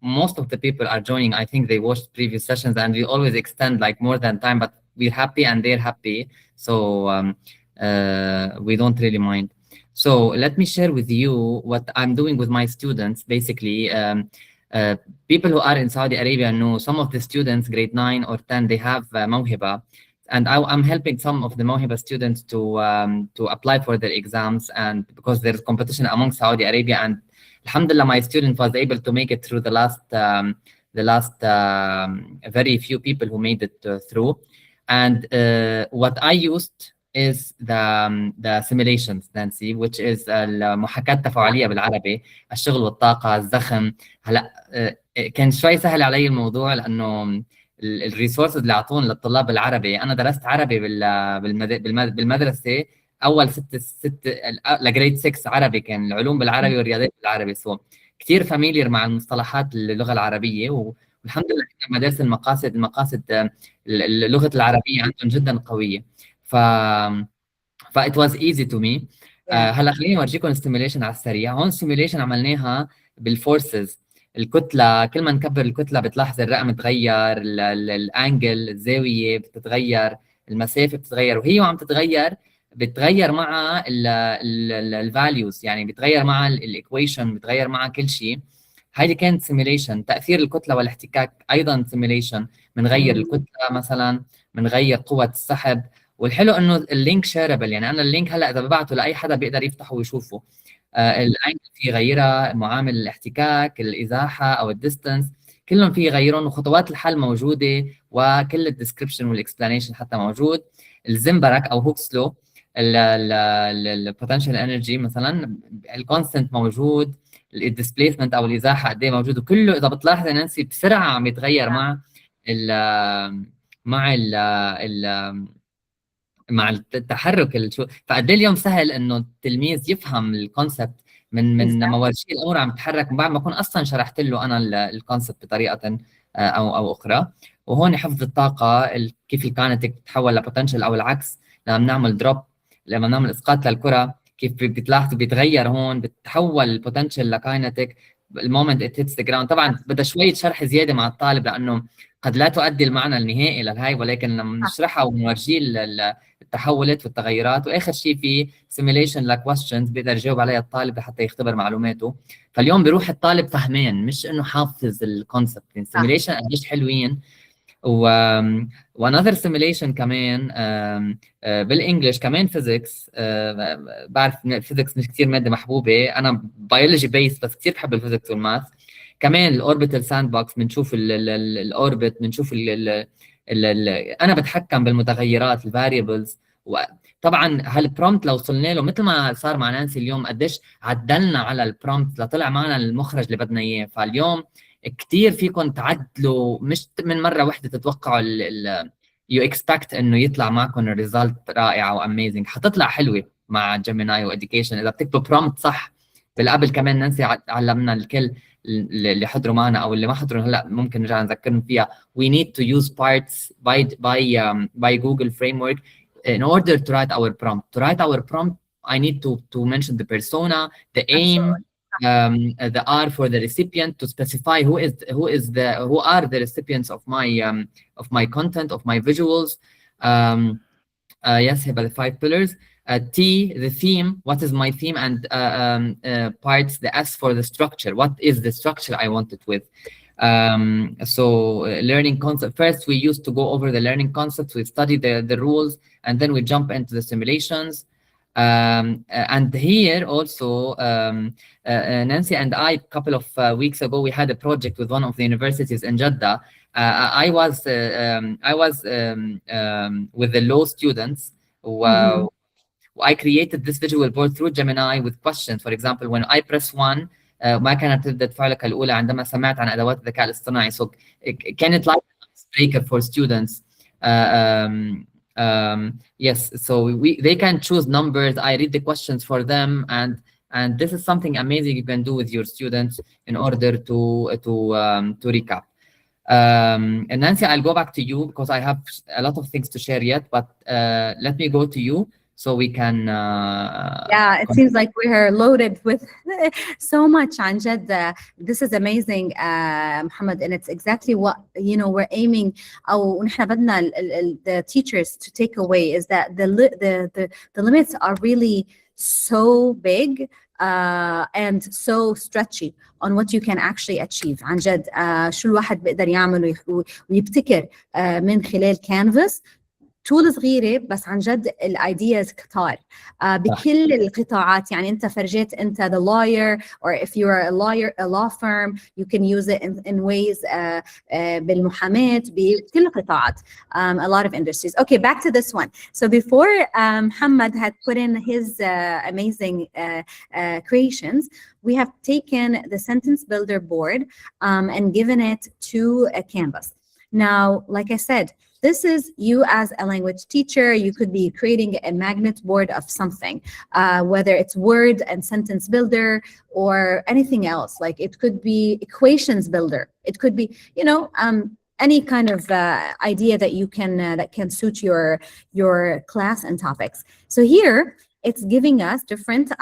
most of the people are joining. I think they watched previous sessions, and we always extend like more than time. But we're happy and they're happy, so we don't really mind. So let me share with you what I'm doing with my students. Basically, people who are in Saudi Arabia know some of the students, grade 9 or 10, they have Mawhiba. And I'm helping some of the Mawhiba students to apply for their exams, and because there's competition among Saudi Arabia, and alhamdulillah, my student was able to make it through the last very few people who made it through. And what I used is the simulations, Nancy, which is المحاكاة التفاعلية بالعربي، الشغل والطاقة، الزخم. هلا كان شوي سهل علي الموضوع لأنه الريسورسز اللي اعطوهم للطلاب العربي. انا درست عربي بالمدرسه اول ست لجريد 6 عربي، كان العلوم بالعربي والرياضيات بالعربي، سو كثير فاميليير مع المصطلحات اللغه العربيه. والحمد لله مدارس المقاصد اللغه العربيه عندهم جدا قويه. ف it was easy to me. هلا خليني اورجيكم السيميوليشن على السريع. هون السيميوليشن عملناها بالفورسز. الكتله كل ما نكبر الكتله بتلاحظ الرقم تغير، الانجل الزاويه بتتغير، المسافه بتتغير، وهي وعم تتغير بتغير مع الفاليوز، يعني بتغير مع الايكويشن، بتغير مع كل شيء. هيدي كانت سيميليشن. تاثير الكتله والاحتكاك ايضا سيميليشن، بنغير الكتله مثلا، بنغير قوه السحب. والحلو انه اللينك شيربل، يعني انا اللينك هلا اذا ببعته لاي حدا بيقدر يفتحه ويشوفه. الانجل فيه يغيرها، معامل الاحتكاك، الازاحه او الديستنس، كلهم فيه يغيرهم، وخطوات الحل موجوده، وكل الديسكربشن والاكسبلانيشن حتى موجود. الزنبرك او هوكس لو، البوتنشال انرجي مثلا، الكونستنت موجود، الديسبيسمنت او الازاحه قد ايه موجود، وكله اذا بتلاحظ نانسي بسرعه عم يتغير مع ال مع ال مع التحرك فقد ايه اليوم سهل انه التلميذ يفهم الكونسبت من لما ورجيه الامور عم تتحرك، من بعد ما اكون اصلا شرحت له انا الكونسبت بطريقه او اخرى. وهون حفظ الطاقه، كيف الكاينتيك بتتحول لبوتنشال او العكس لما بنعمل دروب، لما بنعمل اسقاط للكره، كيف بتلاحظوا بيتغير هون، بتتحول البوتنشال لكاينتيك المومنت ات هيتس ذا جراوند. طبعا بدها شويه شرح زياده مع الطالب لانه قد لا تؤدي المعنى النهائي للهاي، ولكن لما بنشرحها ونورجيه التحولات والتغيرات. واخر شيء في سيميليشن لكويستشنز بيقدر يجاوب عليها الطالب لحتى يختبر معلوماته. فاليوم بيروح الطالب فهمان، مش انه حافظ الكونسبت. السيميليشن قديش حلوين. وانذر سيميليشن كمان بالانجلش كمان فيزيكس. بعرف الفيزيكس مش كثير ماده محبوبه، انا بيولوجي بيس بس كثير بحب الفيزيكس والماث. كمان الاوربيتال ساند بوكس، بنشوف الاوربت، بنشوف انا بتحكم بالمتغيرات الفاريبلز. وطبعا هالبرومبت لو وصلنا له مثل ما صار مع نانسي اليوم، قديش عدلنا على البرومبت لطلع معنا المخرج اللي بدنا اياه. فاليوم كثير فيكم تعدلوا، مش من مره واحده تتوقعوا يو اكسبكت انه يطلع معكم الريزلت رائعه واميزنج. حتطلع حلوه مع جيميناي واديوكيشن اذا بتكتبوا برومبت صح. بالقبل كمان نانسي علمنا الكل اللي حضروا معنا او اللي ما حضروا هلا ممكن نرجع نذكرهم فيها. We need to use parts by Google framework in order to write our prompt. To write our prompt, I need to mention the persona, the aim, the R for the recipient, to specify who are the recipients of my content, of my visuals. Yes, by the 5 pillars. T, the theme, what is my theme, and parts, the S for the structure, what is the structure I want it with. So learning concept, first we used to go over the learning concepts, we study the rules, and then we jump into the simulations. And here also, Nancy and I, a couple of weeks ago, we had a project with one of the universities in Jeddah. I was with the law students. I created this visual board through Gemini with questions. For example, when I press 1, ما كانت ردة فعلك الأولى عندما سمعت عن أدوات الذكاء الاصطناعي. So كانت like an icebreaker for students. Yes, so they can choose numbers. I read the questions for them, and this is something amazing you can do with your students in order to recap. And Nancy, I'll go back to you because I have a lot of things to share yet, but let me go to you so we can yeah, it seems like we're loaded with so much عن جد. This is amazing, Muhammad, and it's exactly what we're aiming أو نحن بدنا the teachers to take away is that the limits are really so big and so stretchy on what you can actually achieve. عن جد شو الواحد بيقدر يعمل ويبتكر من خلال كانفاس. تول صغيرة بس عن جد الايدياز كتار بكل القطاعات. يعني انت فرجيت انت the lawyer, or if you're a law firm, you can use it in ways بالمحاماة بكل القطاعات, a lot of industries. Okay, back to this one. So before Muhammad had put in his amazing creations, we have taken the sentence builder board and given it to a canvas. Now, like I said, this is you as a language teacher. You could be creating a magnet board of something, whether it's word and sentence builder or anything else. Like it could be equations builder. It could be, any kind of idea that you can that can suit your class and topics. So here it's giving us different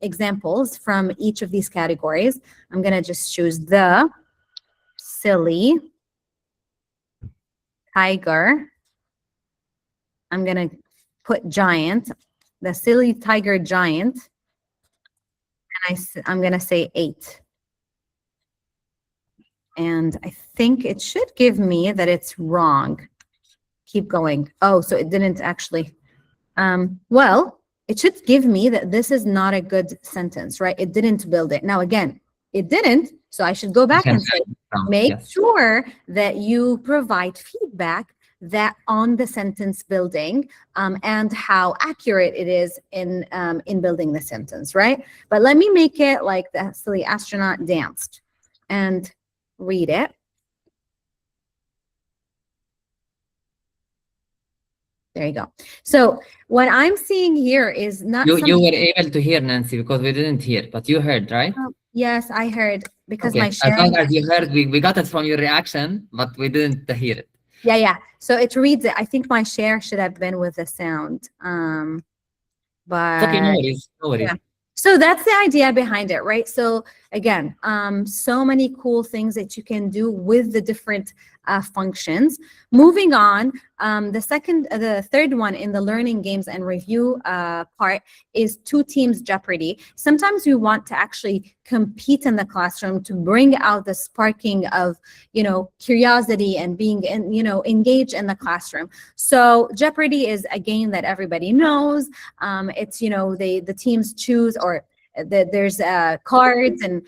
examples from each of these categories. I'm going to just choose the silly tiger. I'm going to put giant, the silly tiger giant. And I'm going to say 8. And I think it should give me that it's wrong. Keep going. Oh, so it didn't actually. Well, it should give me that this is not a good sentence, right? It didn't build it. Now, again, it didn't. So I should go back and say, make sure that you provide feedback that on the sentence building and how accurate it is in building the sentence, right? But let me make it like the silly astronaut danced and read it. There you go. So what I'm seeing here is not. You were able to hear, Nancy, because we didn't hear, but you heard, right? Yes, I heard, because okay. my sharing. As long as you heard, we got it from your reaction, but we didn't hear it. Yeah. So it reads it. I think my share should have been with the sound. But okay, no worries. Yeah. So that's the idea behind it, right? So again, so many cool things that you can do with the different functions. Moving on, the third one in the learning games and review part is 2 teams Jeopardy. Sometimes we want to actually compete in the classroom to bring out the sparking of, curiosity and being, engaged in the classroom. So Jeopardy is a game that everybody knows. It's, the teams choose, or there's cards, and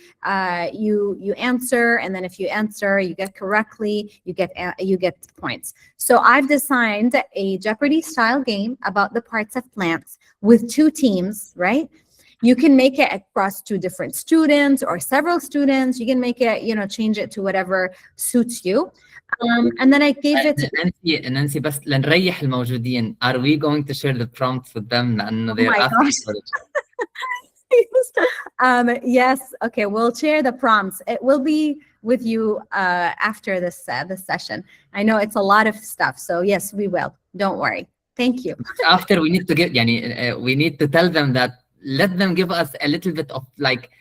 you answer, and then if you answer, you get correctly, you get points. So I've designed a Jeopardy style game about the parts of plants with 2 teams, right? You can make it across 2 different students or several students. You can make it, change it to whatever suits you. And then I gave it to Nancy, بس لنريح الموجودين, are we going to share the prompts with them? لأنه they're asking for it. Yes. Okay. We'll share the prompts. It will be with you after this session. I know it's a lot of stuff, so yes, we will. Don't worry. Thank you. After we need to get, we need to tell them that, let them give us a little bit of like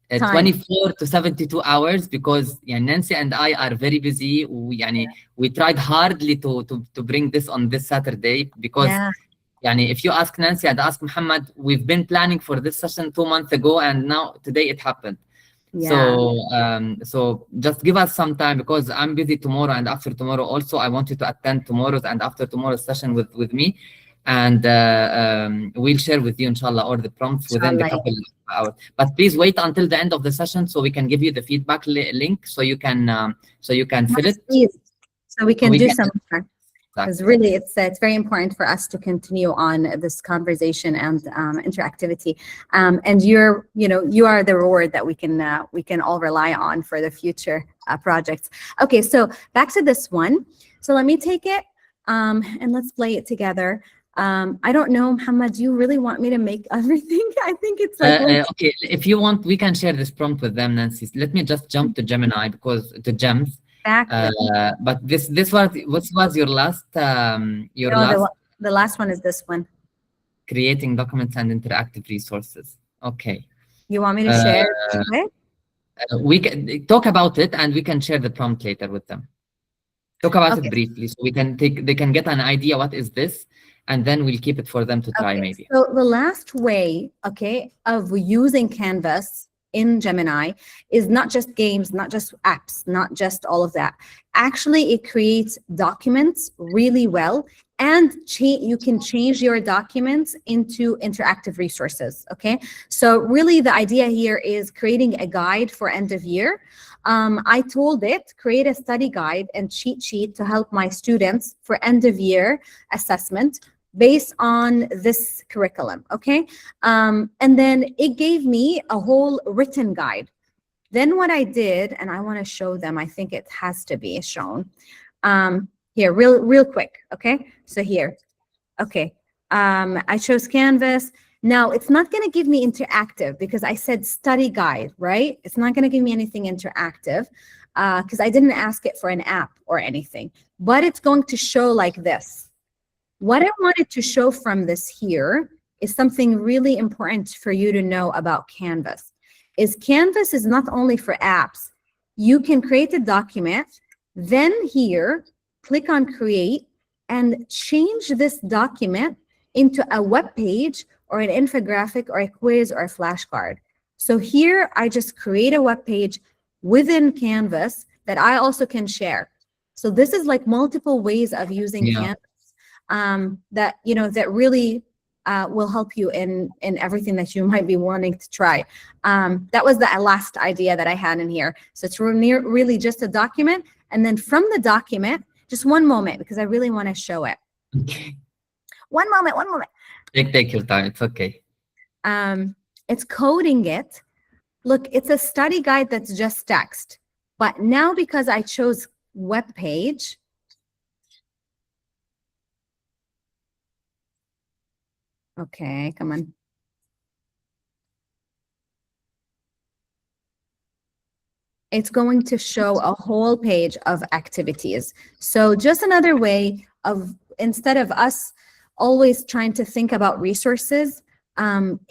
24 to 72 hours, because Nancy and I are very busy. We tried hardly to bring this on this Saturday, because if you ask Nancy and ask Muhammad, we've been planning for this session 2 months ago, and now today it happened. So just give us some time, because I'm busy tomorrow and after tomorrow also. I want you to attend tomorrow's and after tomorrow's session with me, and we'll share with you, inshallah, all the prompts within the couple of hours. But please wait until the end of the session so we can give you the feedback link, so you can fill it. Please. So we can do some. Because really, it's very important for us to continue on this conversation and interactivity. And you are the reward that we can all rely on for the future projects. Okay, so back to this one. So let me take it and let's play it together. I don't know, Muhammad, do you really want me to make everything? I think it's like okay. If you want, we can share this prompt with them, Nancy. Let me just jump to Gemini, because to GEMS. But this was, what was your last the last one is this one, creating documents and interactive resources. Okay, you want me to share it? We can talk about it, and we can share the prompt later with them. Talk about it briefly, so they can get an idea what is this, and then we'll keep it for them to try. Maybe. So the last way of using Canvas in Gemini is not just games, not just apps, not just all of that. Actually, it creates documents really well, and you can change your documents into interactive resources, okay? So really the idea here is creating a guide for end of year. I told it, create a study guide and cheat sheet to help my students for end of year assessment based on this curriculum, okay? And then it gave me a whole written guide. Then what I did, and I want to show them, I think it has to be shown. Here, real quick, okay? So here, okay. I chose Canvas. Now, it's not going to give me interactive because I said study guide, right? It's not going to give me anything interactive because I didn't ask it for an app or anything, but it's going to show like this. What I wanted to show from this here is something really important for you to know about Canvas. Is Canvas is not only for apps. You can create a document, then here, click on create and change this document into a web page or an infographic or a quiz or a flashcard. So here I just create a web page within Canvas that I also can share. So this is like multiple ways of using Yeah. Canvas that, you know, that really will help you in everything that you might be wanting to try. That was the last idea that I had in here. So it's really just a document. And then from the document, just one moment, because I really want to show it. Okay. One moment. Take your time. It's okay. It's coding it. Look, it's a study guide that's just text. But now because I chose web page, okay, come on. It's going to show a whole page of activities. So just another way of, instead of us always trying to think about resources,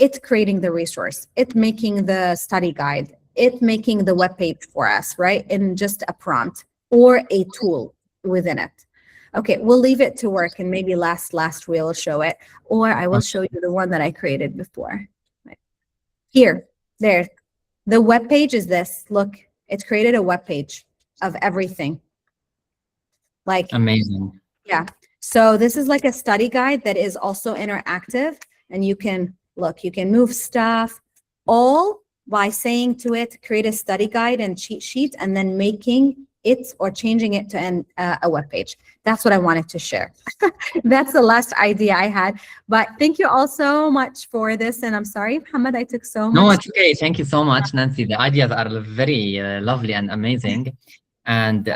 it's creating the resource, it's making the study guide, it's making the web page for us, right? In just a prompt or a tool within it. Okay, we'll leave it to work, and maybe last we'll show it, or I will show you the one that I created before. Right. Here, there, the web page is this. Look, it's created a web page of everything. Like, Amazing. yeah. So this is like a study guide that is also interactive, and you can look, you can move stuff, all by saying to it, create a study guide and cheat sheet, and then making it or changing it to a web page. That's what I wanted to share. That's the last idea I had. But thank you all so much for this. And I'm sorry, Muhammad, I took so much. No, it's okay. Thank you so much, Nancy. The ideas are very lovely and amazing. And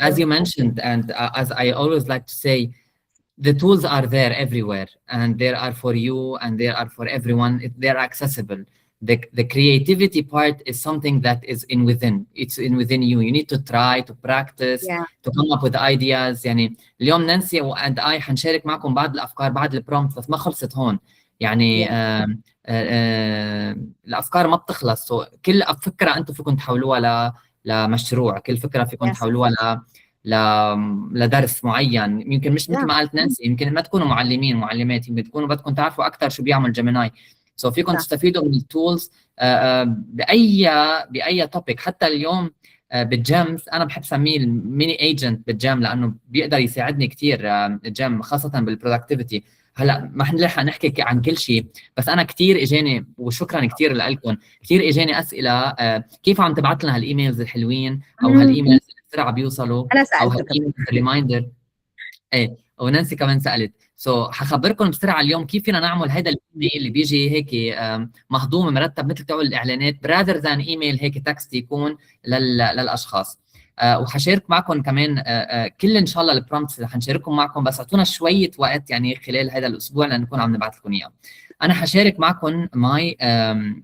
as you mentioned, and as I always like to say, the tools are there everywhere, and they are for you, and they are for everyone. They're accessible. The creativity part is something that is within. It's within you. You need to try to practice to come up with ideas. يعني اليوم نانسي and I حنشارك معكم بعض الأفكار بعد البرومبت، بس ما خلصت هون. يعني الأفكار ما بتخلص. So كل فكرة أنتم فيكم تحولوها لمشروع، كل فكرة فيكم تحولوها لدرس معين. يمكن مش مثل ما قالت نانسي، يمكن ما تكونوا معلمين معلمات، يمكن تكونوا بدكم تعرفوا أكثر شو بيعمل جيميناي. سو فيكم تستفيدوا من التولز باي توبيك. حتى اليوم بالجيمز انا بحب سميه الميني ايجنت بالجيم، لانه بيقدر يساعدني كثير الجيم، خاصه بالبرودكتيفيتي. هلا ما حنلحق نحكي عن كل شيء، بس انا كثير اجاني، وشكرا كثير لكم، كثير اجاني اسئله كيف عم تبعت لنا هالايميلز الحلوين، او هالايميلز بسرعه بيوصلوا، او هالايميلز ريمايندر. ايه، ونانسي كمان سالت. سو حخبركم بسرعه اليوم كيف فينا نعمل هذا الايميل اللي بيجي هيك مهضوم مرتب مثل تبع الاعلانات، rather than ايميل هيك تكست يكون للاشخاص. وحشارك معكم كمان كل ان شاء الله البرومبتس اللي حنشاركهم معكم، بس اعطونا شويه وقت يعني خلال هذا الاسبوع لنكون عم نبعث لكم اياه. انا حشارك معكم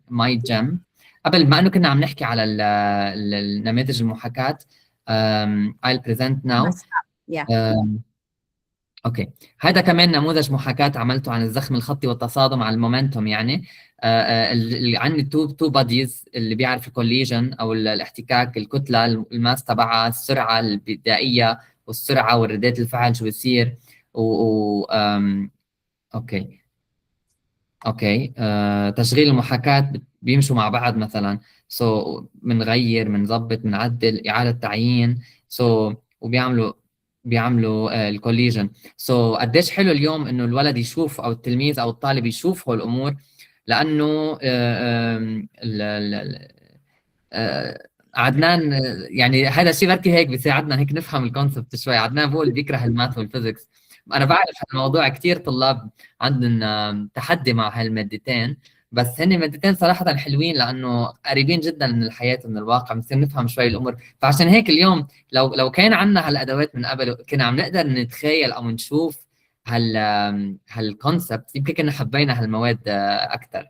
ماي جيم. قبل ما انه كنا عم نحكي على النماذج المحاكاه، I'll present now. اوكي، هذا كمان نموذج محاكاة عملته عن الزخم الخطي والتصادم على المومنتوم. يعني اللي عندي تو باديز، اللي بيعرف الكوليجن او الاحتكاك، الكتله، الماس تبعها، السرعه البدائيه والسرعه والردات الفعل شو بيصير. اوكي تشغيل المحاكاة بيمشوا مع بعض مثلا. سو بنغير، بنظبط، بنعدل، اعاده تعيين. سو بيعملوا الكوليجن. سو قديش حلو اليوم انه الولد يشوف، او التلميذ او الطالب يشوف هول الامور، لانه عدنان يعني هذا الشيء بركي هيك بيساعدنا هيك نفهم الكونسبت شوي. عدنان بقول بيكره الماث والفيزيكس. انا بعرف الموضوع كثير طلاب عندهم تحدي مع هالمادتين، بس هن مادتين صراحة حلوين لأنه قريبين جدا من الحياة ومن الواقع، بنصير نفهم شوي الأمور. فعشان هيك اليوم لو كان عندنا هالأدوات من قبل، كنا عم نقدر نتخيل أو نشوف هالكونسبت، يمكن كنا حبينا هالمواد أكثر.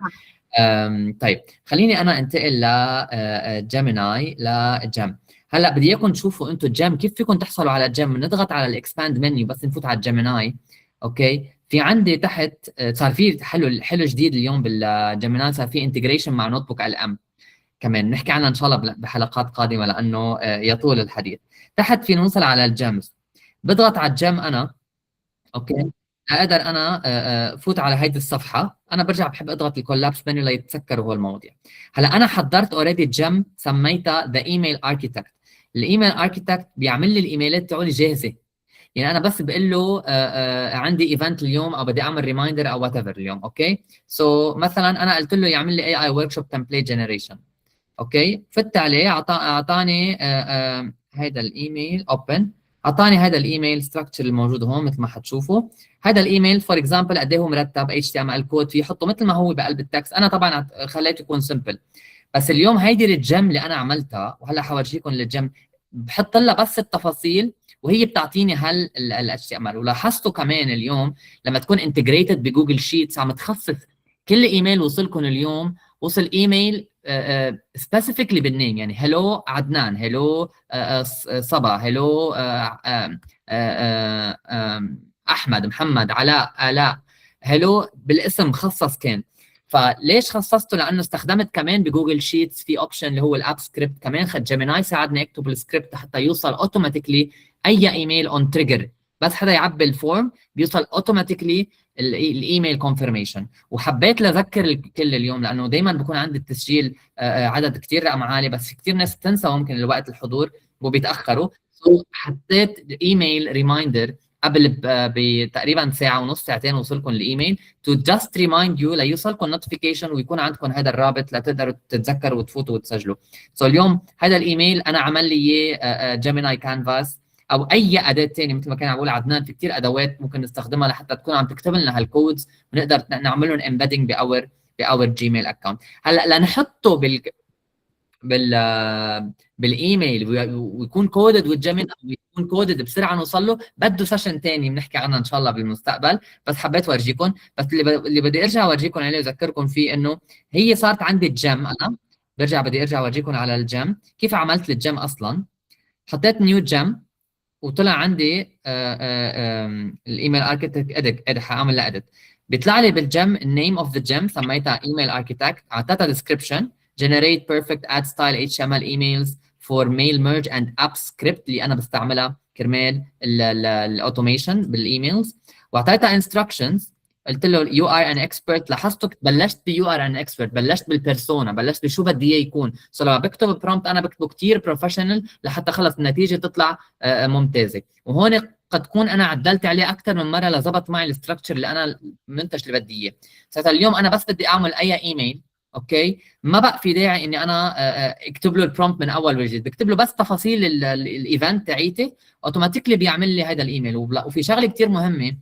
طيب خليني أنا أنتقل لجيميناي لجيم. هلا بدي اياكم تشوفوا انتم الجيم كيف فيكم تحصلوا على الجيم. نضغط على الاكسباند منيو بس نفوت على الجيميناي، اوكي. في عندي تحت صار في حلو جديد اليوم بالجيميناي، صار في انتجريشن مع نوت بوك ال ام كمان، نحكي عنها ان شاء الله بحلقات قادمه لانه يطول الحديث. تحت في نوصل على الجيمز، بضغط على الجيم انا، اوكي، اقدر انا فوت على هيدي الصفحه. انا برجع بحب اضغط الكولابس منيو ليتذكروا هو المواضيع. هلا انا حضرت اوريدي جيم سميتها ذا ايميل اركيتكت. الايميل اركيتكت بيعمل لي الايميلات تبعولي جاهزه، يعني انا بس بقول له عندي ايفنت اليوم او بدي اعمل ريمايندر او وات ايفر اليوم. اوكي، سو مثلا انا قلت له يعمل لي اي ورك شوب تمبليت جنريشن. اوكي، فت عليه، اعطاني هيدا الايميل اوبن، اعطاني هذا الايميل ستراكشر الموجود هون مثل ما حتشوفوا. هذا الايميل فور اكزامبل قد ايه هو مرتب، اتش تي ام ال كود فيه حطه مثل ما هو بقلب التكست. انا طبعا خليته يكون سمبل. بس اليوم هيدي الجيم اللي انا عملتها، وهلا حورجيكم الجيم، بحط لها بس التفاصيل وهي بتعطيني هل ال HTML. ولاحظتوا كمان اليوم لما تكون انتجريتد بجوجل شيتس عم تخصص كل ايميل وصلكم اليوم، وصل ايميل سبيسيفيكلي بالنيم، يعني هلو عدنان، هلو صبا، هلو احمد، محمد، علاء، الاء، هلو بالاسم مخصص كان. فليش خصصته؟ لانه استخدمت كمان بجوجل شيتس في اوبشن اللي هو الاب سكريبت، كمان جيميناي ساعدني اكتب السكريبت حتى يوصل اوتوماتيكلي اي ايميل اون تريجر، بس حدا يعبي الفورم بيوصل اوتوماتيكلي الايميل كونفirmation. وحبيت لاذكر الكل اليوم لانه دائما بكون عندي التسجيل عدد كثير رقم عالي، بس كثير ناس بتنسى ممكن الوقت الحضور وبيتاخروا. حطيت ايميل ريمايندر قبل بتقريبا ساعه ونص، ساعتين وصلكم الايميل تو جاست ريمايند يو ليوصلكم نوتيفيكيشن ويكون عندكم هذا الرابط لتقدروا تتذكروا وتفوتوا وتسجلوا. اليوم هذا الايميل انا عمل لي اياه جيميناي كانفاس او اي اداه ثانيه. مثل ما كان عم بقول عدنان، في كثير ادوات ممكن نستخدمها لحتى تكون عم تكتب لنا هالكودز ونقدر نعمل لهم امبيدنج باور جيميل اكونت. هلا لنحطه بال بالايميل ويكون كودد والجيمين، ويكون كودد بسرعه نوصل له، بده سيشن ثاني بنحكي عنها ان شاء الله بالمستقبل. بس حبيت اورجيكم، بس اللي بدي ارجع اورجيكم عليه واذكركم فيه انه هي صارت عندي الجيم. انا بدي ارجع اورجيكم على الجيم كيف عملت الجيم اصلا. حطيت نيو جيم وطلع عندي الايميل اركتكت اديت، حاعمل لها اديت. بيطلع لي بالجيم النيم اوف ذا جيم، سميتها ايميل اركتكت، اعطيتها ديسكربشن generate perfect add style HTML emails for mail merge and app script اللي انا بستعملها كرمال الاوتوميشن بالايميلز. واعطيتها instructions، قلت له يو ار ان اكسبرت. لاحظتوا بلشت بيو ار ان اكسبرت، بلشت بالبيرسونا، بلشت بشو بدي اياه يكون. لما بكتب برومبت انا بكتبه كثير بروفيشنال لحتى خلص النتيجه تطلع ممتازه. وهون قد تكون انا عدلت عليه اكثر من مره لزبط معي الستركتشر اللي انا المنتج اللي بدي اياه. ساعتها اليوم انا بس بدي اعمل اي ايميل، اوكي، ما بقى في داعي اني انا اكتب له البرومبت من اول وجديد، بكتب له بس تفاصيل الايفنت تاعيتي، اوتوماتيكلي بيعمل لي هذا الايميل. وفي شغله كثير مهمه،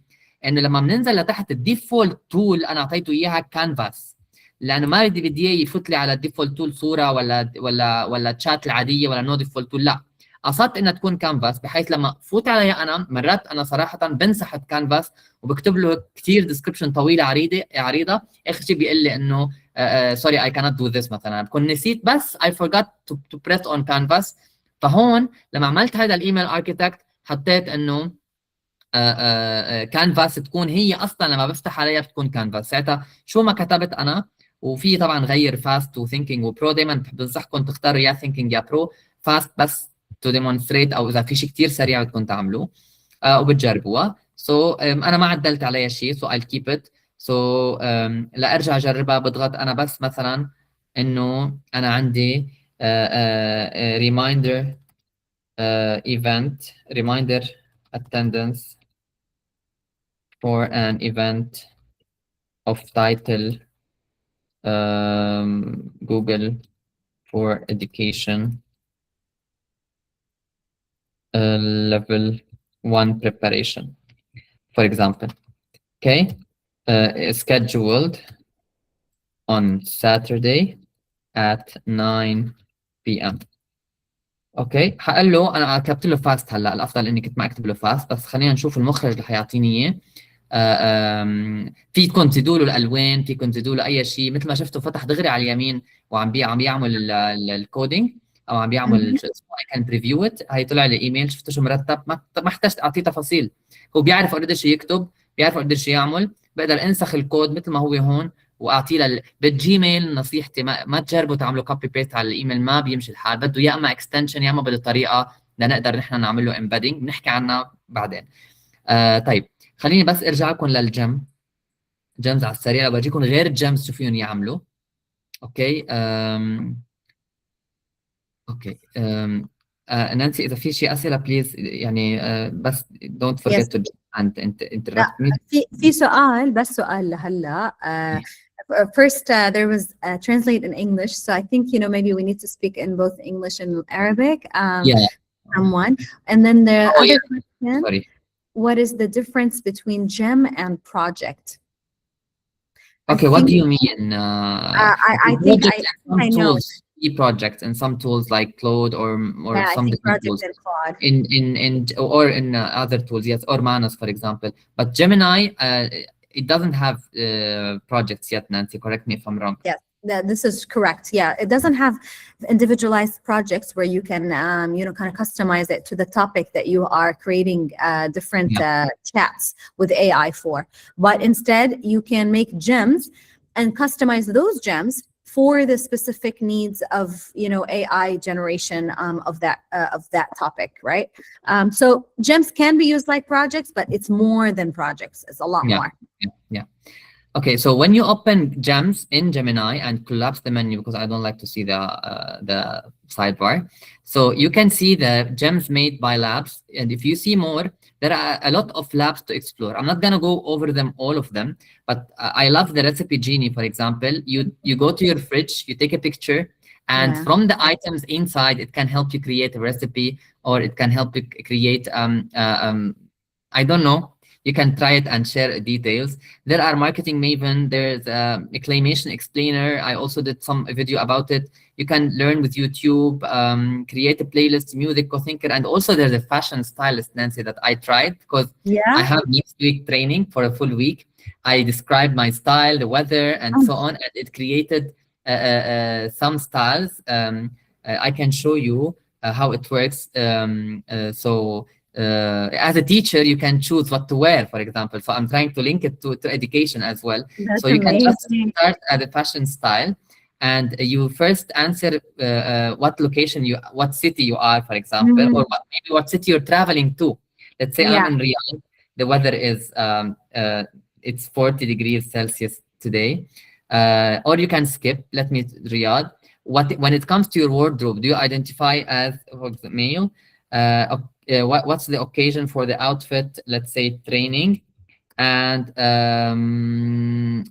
انه لما بننزل لتحت الديفولت تول انا اعطيته اياها كانفاس، لانه ما بدي اياه يفوت لي على الديفولت تول صوره ولا تشات العاديه ولا نو ديفولت تول، لا، قصدت انها تكون كانفاس بحيث لما فوت عليها انا مرات انا صراحه بنسحب كانفاس وبكتب له كثير ديسكربشن طويله عريضه، اخر شيء بيقول لي انه سوري اي كانت دو ذس، مثلا بكون نسيت بس اي فورجوت تو بريس اون كانفاس. فهون لما عملت هذا الايميل اركيتكت حطيت انه كانفاس تكون هي اصلا لما بفتح عليها بتكون كانفاس. ساعتها شو ما كتبت انا، وفي طبعا غير فاست وثينكينج وبرو، دائما بنصحكم تختاروا يا ثينكينج يا برو. فاست بس تو ديمونستريت، او اذا في شيء كثير سريع بدكم تعملوه وبتجربوها. انا ما عدلت عليها شيء، سو I'll keep it. لارجع اجربها بضغط انا بس مثلا انه انا عندي reminder event reminder attendance for an event of title Google for Education level 1 preparation, for example. Okay, scheduled on Saturday at 9 p.m. اوكي، حقول له انا كتبت له فاست. هلا الافضل اني كنت ما اكتب له فاست، بس خلينا نشوف المخرج اللي حيعطيني اياه. فيكم تزيدوا له الالوان، فيكم تزيدوا له اي شيء. مثل ما شفتوا فتح دغري على اليمين وعم عم بيعمل الكودينج او عم بيعمل شو اسمه، اي كان بريفيو ات. هي طلع لي ايميل، شفتوا شو مرتب، ما احتجت اعطيه تفاصيل، هو بيعرف اوريدي شو يكتب. بيعرف قديش يعمل، بقدر انسخ الكود مثل ما هو هون واعطيه بالجيميل. نصيحتي ما تجربوا تعملوا كوبي بيست على الايميل، ما بيمشي الحال، بده يا اما اكستنشن يا اما بده طريقه لنقدر نحن نعمل له امبيدنج، بنحكي عنها بعدين. طيب خليني بس ارجع لكم للجيم، جيمز على السريع بورجيكم غير الجيمز شو فيهم يعملوا. اوكي اوكي نانسي اذا في شيء اسئله بليز يعني بس don't Yes. forget to interrupt لا me. في سؤال، بس سؤال لهلا. First, there was translate in English, so I think maybe we need to speak in both English and Arabic. Yeah. Someone, and then the Oh, other yeah. question: Sorry. what is the difference between gem and project? Okay, what do you mean? I think some I know. tools, e-projects, and some tools like Claude or Yeah, some I think different project tools. and Claude. In other tools, yes, or Manos, for example. But Gemini, it doesn't have projects yet, Nancy. Correct me if I'm wrong. Yes, this is correct. Yeah, it doesn't have individualized projects where you can, kind of customize it to the topic that you are creating different chats with AI for. But instead, you can make gems and customize those gems for the specific needs of AI generation of that topic, right? So gems can be used like projects, but it's more than projects. It's a lot more. Yeah. Okay, so when you open gems in Gemini and collapse the menu, because I don't like to see the sidebar, so you can see the gems made by labs, and if you see more, there are a lot of labs to explore. I'm not gonna go over them, all of them, but I love the recipe genie, for example. You go to your fridge, you take a picture, and from the items inside, it can help you create a recipe, or it can help you create I don't know. You can try it and share details. There are Marketing Maven. There's a Claymation Explainer. I also did some video about it. You can learn with YouTube, create a playlist, music, CoThinker, and also there's a fashion stylist, Nancy, that I tried because I have next week training for a full week. I described my style, the weather, and so on, and it created some styles. I can show you how it works. As a teacher, you can choose what to wear, for example. So I'm trying to link it to education as well. That's so you amazing. can just start at the fashion style, and you first answer what location what city you are, for example, or maybe what city you're traveling to. Let's say I'm in Riyadh. The weather is it's 40 degrees Celsius today. Or you can skip. Let me Riyadh. When it comes to your wardrobe, do you identify as male? What's the occasion for the outfit? Let's say training. And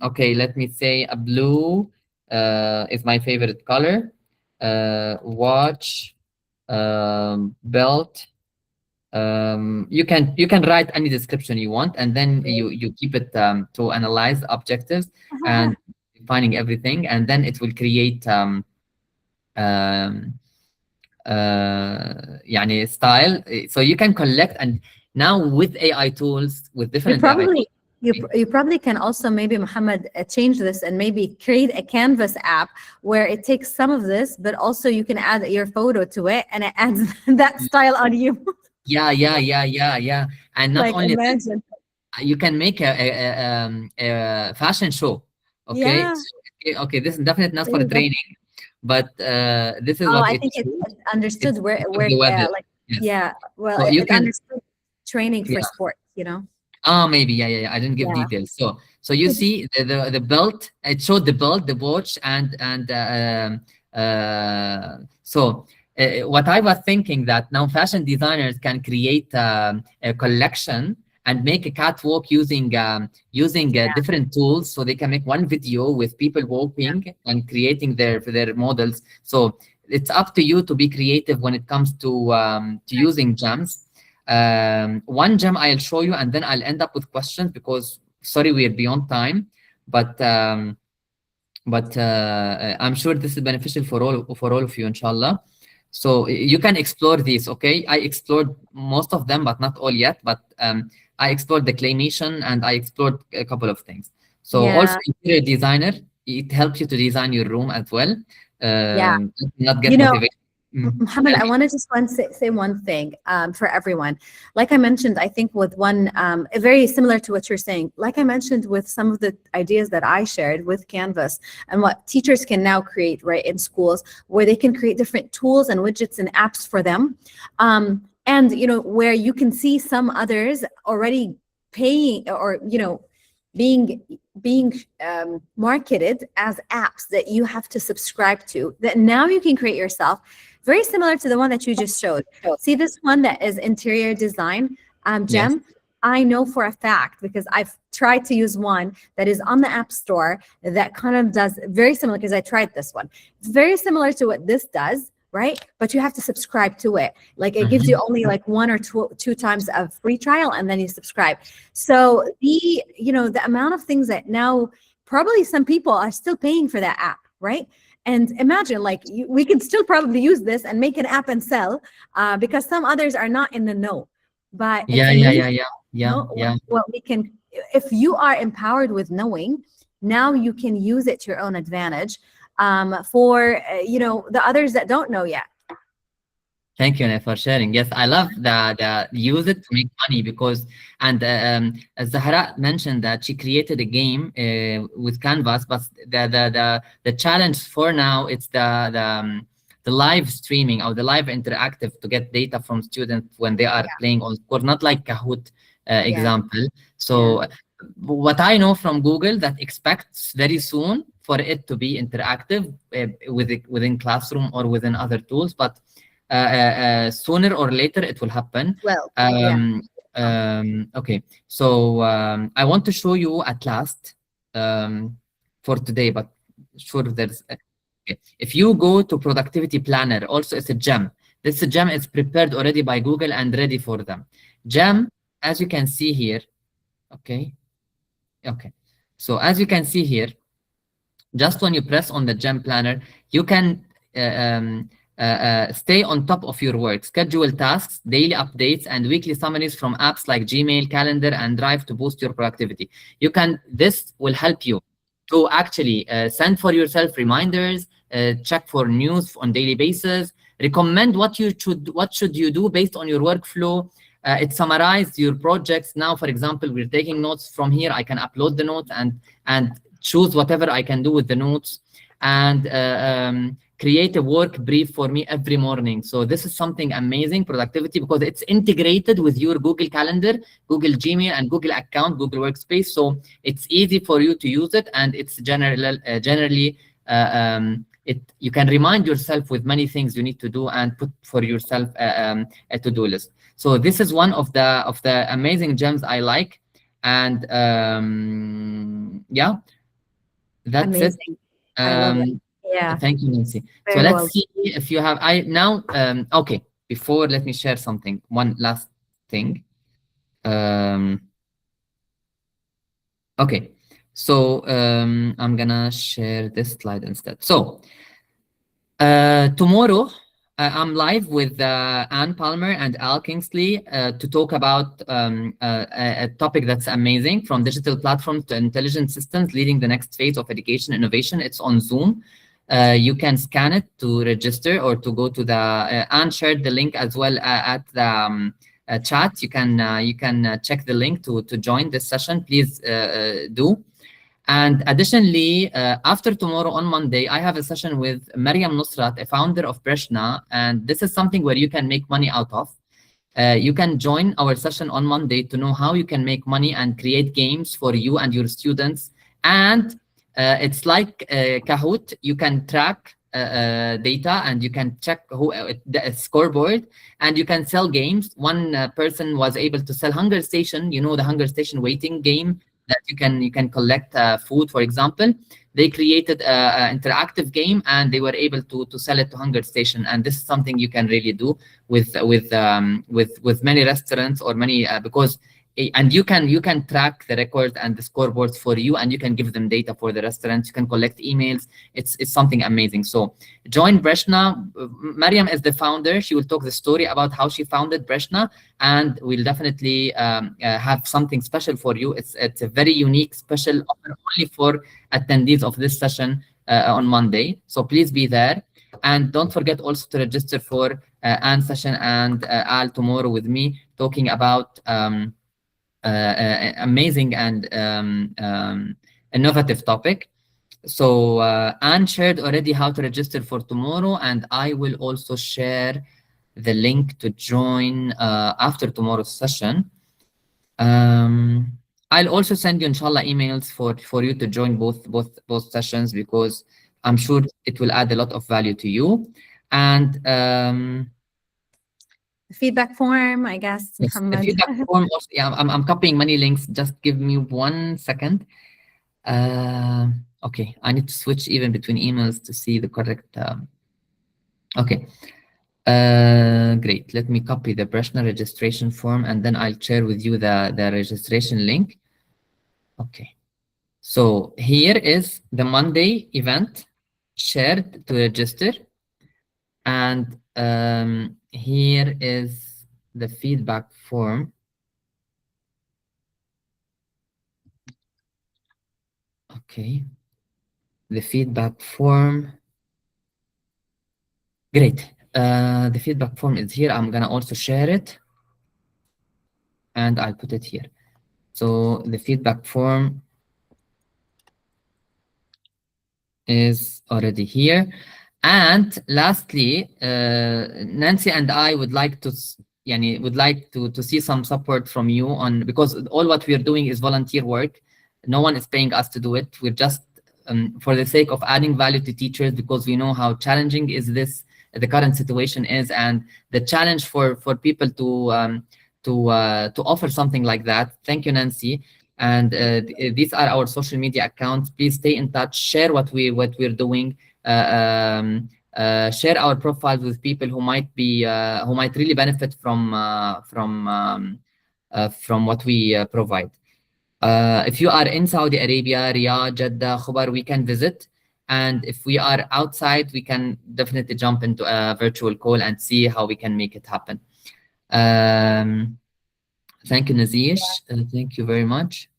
okay, let me say a blue is my favorite color. Watch, belt. You can write any description you want, and then you keep it to analyze the objectives and defining everything, and then it will create يعني style. So you can collect, and now with AI tools, with different you probably can also maybe, Muhammad, change this and maybe create a Canvas app where it takes some of this, but also you can add your photo to it and it adds that style on you. Yeah. And not only imagine. that, you can make a fashion show. Okay. Yeah. Okay, this is definitely not for the training. But this is what I think it understood where well, so it understood training for sports, maybe yeah. I didn't give details. So you see the belt. It showed the belt, the watch, and so what I was thinking that now fashion designers can create a collection and make a catwalk using different tools, so they can make one video with people walking and creating their models. So it's up to you to be creative when it comes to using gems. One gem I'll show you, and then I'll end up with questions because sorry we're beyond time, but I'm sure this is beneficial for all of you, inshallah. So you can explore these. Okay, I explored most of them, but not all yet. But I explored the Claymation, and I explored a couple of things. So also interior designer, it helps you to design your room as well. Not get motivated. Mohammed, I want to just say one thing for everyone. Like I mentioned, I think with one, very similar to what you're saying, like I mentioned with some of the ideas that I shared with Canvas and what teachers can now create, right, in schools, where they can create different tools and widgets and apps for them. And, where you can see some others already paying or, being marketed as apps that you have to subscribe to, that now you can create yourself. Very similar to the one that you just showed. See this one that is interior design, Gem? Yes. I know for a fact because I've tried to use one that is on the App Store that kind of does very similar, because I tried this one. It's very similar to what this does, right? But you have to subscribe to it. Like it gives you only like 1 or 2 times of free trial, and then you subscribe. So the amount of things that now probably some people are still paying for that app, right? And imagine, like, we could still probably use this and make an app and sell, because some others are not in the know. But what we can, if you are empowered with knowing, now you can use it to your own advantage, for the others that don't know yet. Thank you, Nef, for sharing. Yes, I love the use it to make money, because, and as Zahra mentioned, that she created a game with Canvas, but the challenge for now, it's the live streaming or the live interactive to get data from students when they are playing on Score, not like Kahoot example. So what I know from Google, that expects very soon for it to be interactive within Classroom or within other tools, but sooner or later it will happen. Well, okay, so I want to show you at last for today, but sure there's okay. If you go to Productivity Planner, also it's a gem. This gem is prepared already by Google and ready for them. Gem, as you can see here, okay, so as you can see here, just when you press on the Gem Planner, you can stay on top of your work, schedule tasks, daily updates, and weekly summaries from apps like Gmail, Calendar, and Drive to boost your productivity. This will help you to actually send for yourself reminders, check for news on daily basis, recommend what should you do based on your workflow. It summarizes your projects. Now, for example, we're taking notes from here. I can upload the notes and choose whatever I can do with the notes, and create a work brief for me every morning. So this is something amazing, productivity, because it's integrated with your Google Calendar, Google Gmail, and Google account, Google Workspace. So it's easy for you to use it, and it's generally you can remind yourself with many things you need to do and put for yourself a to-do list. So this is one of the amazing gems I like, and yeah, that's amazing. it. Yeah. Thank you, Nancy. Very so well. let's see if you have. Okay. Before, let me share something. One last thing. Okay. So I'm gonna share this slide instead. So tomorrow I'm live with Anne Palmer and Al Kingsley to talk about a topic that's amazing, from digital platforms to intelligent systems leading the next phase of education innovation. It's on Zoom. You can scan it to register, or to go to the Anne shared the link as well at the chat. You can check the link to join this session. Please do. And additionally, after tomorrow on Monday, I have a session with Mariam Nusrat, a founder of Breshna, and this is something where you can make money out of. You can join our session on Monday to know how you can make money and create games for you and your students. And it's like Kahoot. You can track data, and you can check the scoreboard, and you can sell games. One person was able to sell Hunger Station, the Hunger Station waiting game, that you can collect food, for example. They created an interactive game, and they were able to sell it to Hunger Station. And this is something you can really do with many restaurants or many and you can track the records and the scoreboards for you, and you can give them data for the restaurants. You can collect emails. It's something amazing. So join Breshna. Mariam is the founder. She will talk the story about how she founded Breshna, and we'll definitely have something special for you. It's a very unique, special offer only for attendees of this session on Monday. So please be there. And don't forget also to register for Anne's session and Al tomorrow with me, talking about amazing and innovative topic. So Anne shared already how to register for tomorrow, and I will also share the link to join after tomorrow's session. I'll also send you, inshallah, emails for you to join both sessions, because I'm sure it will add a lot of value to you. And The feedback form, I guess, yes, the Muhammad. feedback form also, yeah, I'm copying many links. Just give me 1 second. Okay, I need to switch even between emails to see the correct. Okay, great. Let me copy the Breshna registration form, and then I'll share with you the registration link. Okay, so here is the Monday event shared to register, and here is the feedback form. Okay, the feedback form. Great. The feedback form is here. I'm gonna also share it, and I'll put it here. So the feedback form is already here. And lastly, Nancy and I would like to see some support from you on, because all what we are doing is volunteer work. No one is paying us to do it. We're just for the sake of adding value to teachers, because we know how challenging is this the current situation is, and the challenge for people to offer something like that. Thank you, Nancy. And these are our social media accounts. Please stay in touch. Share what we're doing. Share our profiles with people who might really benefit from what we provide. If you are in Saudi Arabia, Riyadh, Jeddah, Khobar, we can visit. And if we are outside, we can definitely jump into a virtual call and see how we can make it happen. Thank you, Nazish. Thank you very much.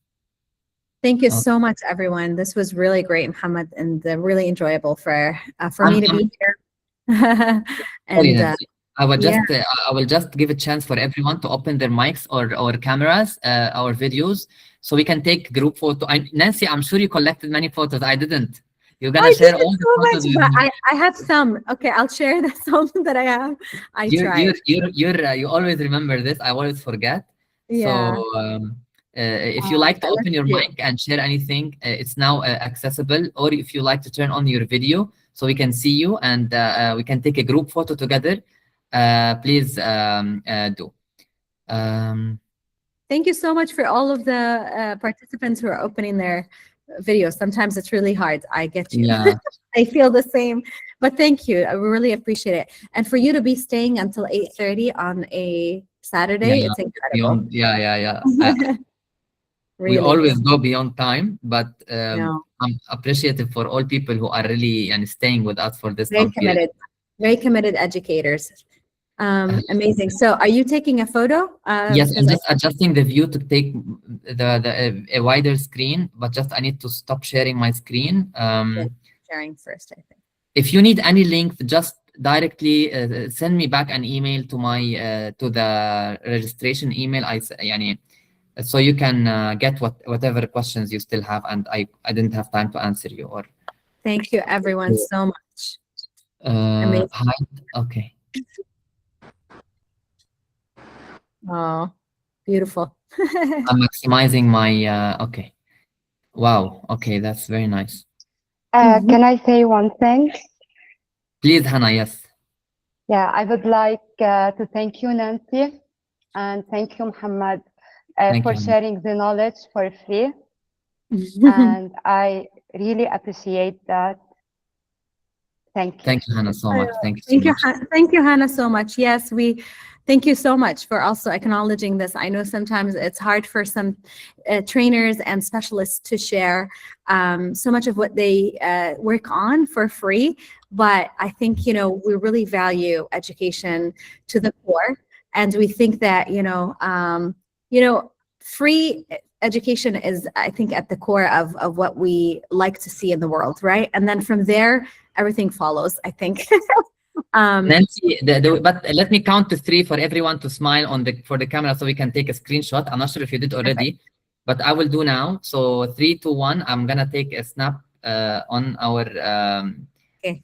Thank you so much, everyone. This was really great, Muhammad, and really enjoyable for me to be here. And I will just give a chance for everyone to open their mics or cameras, our videos, so we can take group photo. Nancy, I'm sure you collected many photos. I didn't. You're gonna share all the photos with me. I have some. Okay, I'll share the some that I have. You always remember this. I always forget. Yeah. So if you like to open your mic and share anything, it's now accessible. Or if you like to turn on your video so we can see you and we can take a group photo together, please do. Thank you so much for all of the participants who are opening their videos. Sometimes it's really hard. I get you. Yeah. I feel the same. But thank you. I really appreciate it. And for you to be staying until 8:30 on a Saturday, it's incredible. We always go beyond time, but I'm appreciative for all people who are really staying with us for this long period. Very committed educators. Amazing. So are you taking a photo? Yes, I'm just adjusting the view to take a wider screen, but I need to stop sharing my screen. Sharing first, I think. If you need any link, just directly send me back an email to my to the registration email. So you can get whatever questions you still have, and I didn't have time to answer you. Or thank you, everyone, so much. Amazing. Hi. Okay. Oh, beautiful. I'm maximizing my okay. Wow. Okay, that's very nice. Can I say one thing? Please, Hannah, yes. Yeah, I would like to thank you, Nancy, and thank you, Muhammad, for sharing the knowledge for free. And I really appreciate that. Thank you. Thank you, Hannah, so much. Thank you, Hannah, so much. Yes, thank you so much for also acknowledging this. I know sometimes it's hard for some trainers and specialists to share so much of what they work on for free. But I think, we really value education to the core. And we think that, free education is, I think, at the core of what we like to see in the world, right? And then from there, everything follows, I think. Nancy, but let me count to 3 for everyone to smile for the camera so we can take a screenshot. I'm not sure if you did already, but I will do now. So 3, 2, 1. I'm gonna take a snap on our. Okay.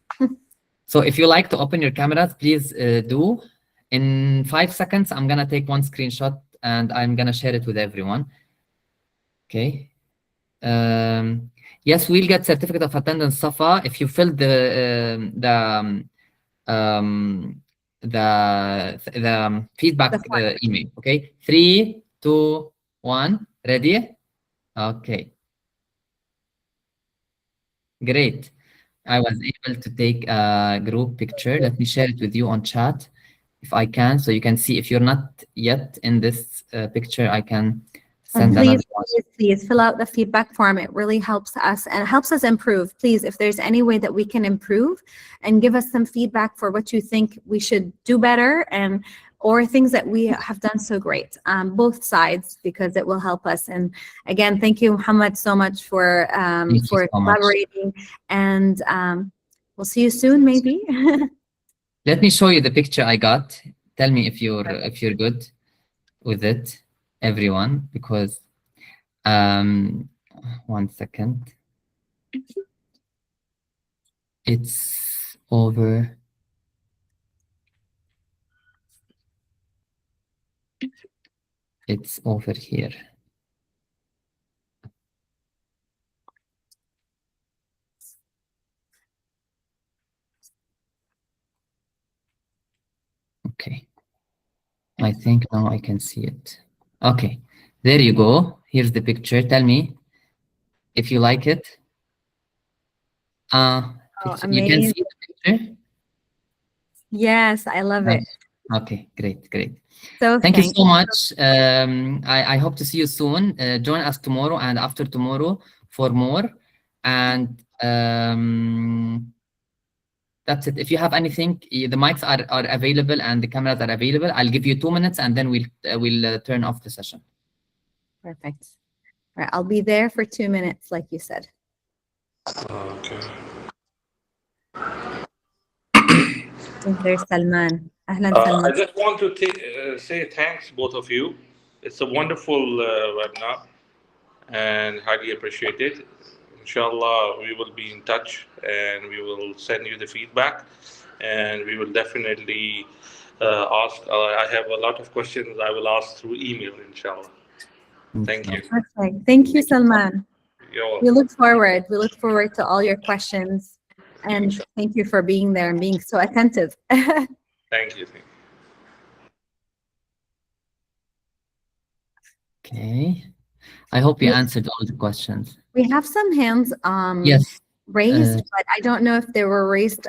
So if you like to open your cameras, please do. In 5 seconds, I'm gonna take one screenshot and I'm gonna share it with everyone. Okay. Yes, we'll get certificate of attendance, Safa, if you fill the feedback email. Okay, 3, 2, 1. Ready? Okay. Great. I was able to take a group picture. Let me share it with you on chat if I can, so you can see. If you're not yet in this picture, I can send another one. Please fill out the feedback form. It really helps us and helps us improve. Please, if there's any way that we can improve, and give us some feedback for what you think we should do better, or things that we have done so great, both sides, because it will help us. And again, thank you, Muhammad, so much for collaborating. And we'll see you soon, maybe. Let me show you the picture I got. Tell me if you're good with it, everyone, because 1 second. It's over. It's over here. Okay. I think now I can see it. Okay. There you go. Here's the picture. Tell me if you like it. You can see the picture? Yes, I love it. Okay, great. So thank you so much. I hope to see you soon. Join us tomorrow and after tomorrow for more. And that's it. If you have anything, the mics are available and the cameras are available. I'll give you 2 minutes and then we'll turn off the session. Perfect. All right, I'll be there for 2 minutes, like you said. Okay. There's Salman. Ahlan, I Salman. just want to say thanks, both of you. It's a wonderful webinar and highly appreciated. Inshallah, we will be in touch and we will send you the feedback, and we will definitely ask. I have a lot of questions I will ask through email, inshallah. Thank you. Perfect. Thank you, Salman. You're welcome. We look forward to all your questions, and thank you for being there and being so attentive. Thank you. Okay. I hope you answered all the questions. We have some hands Yes. raised, but I don't know if they were raised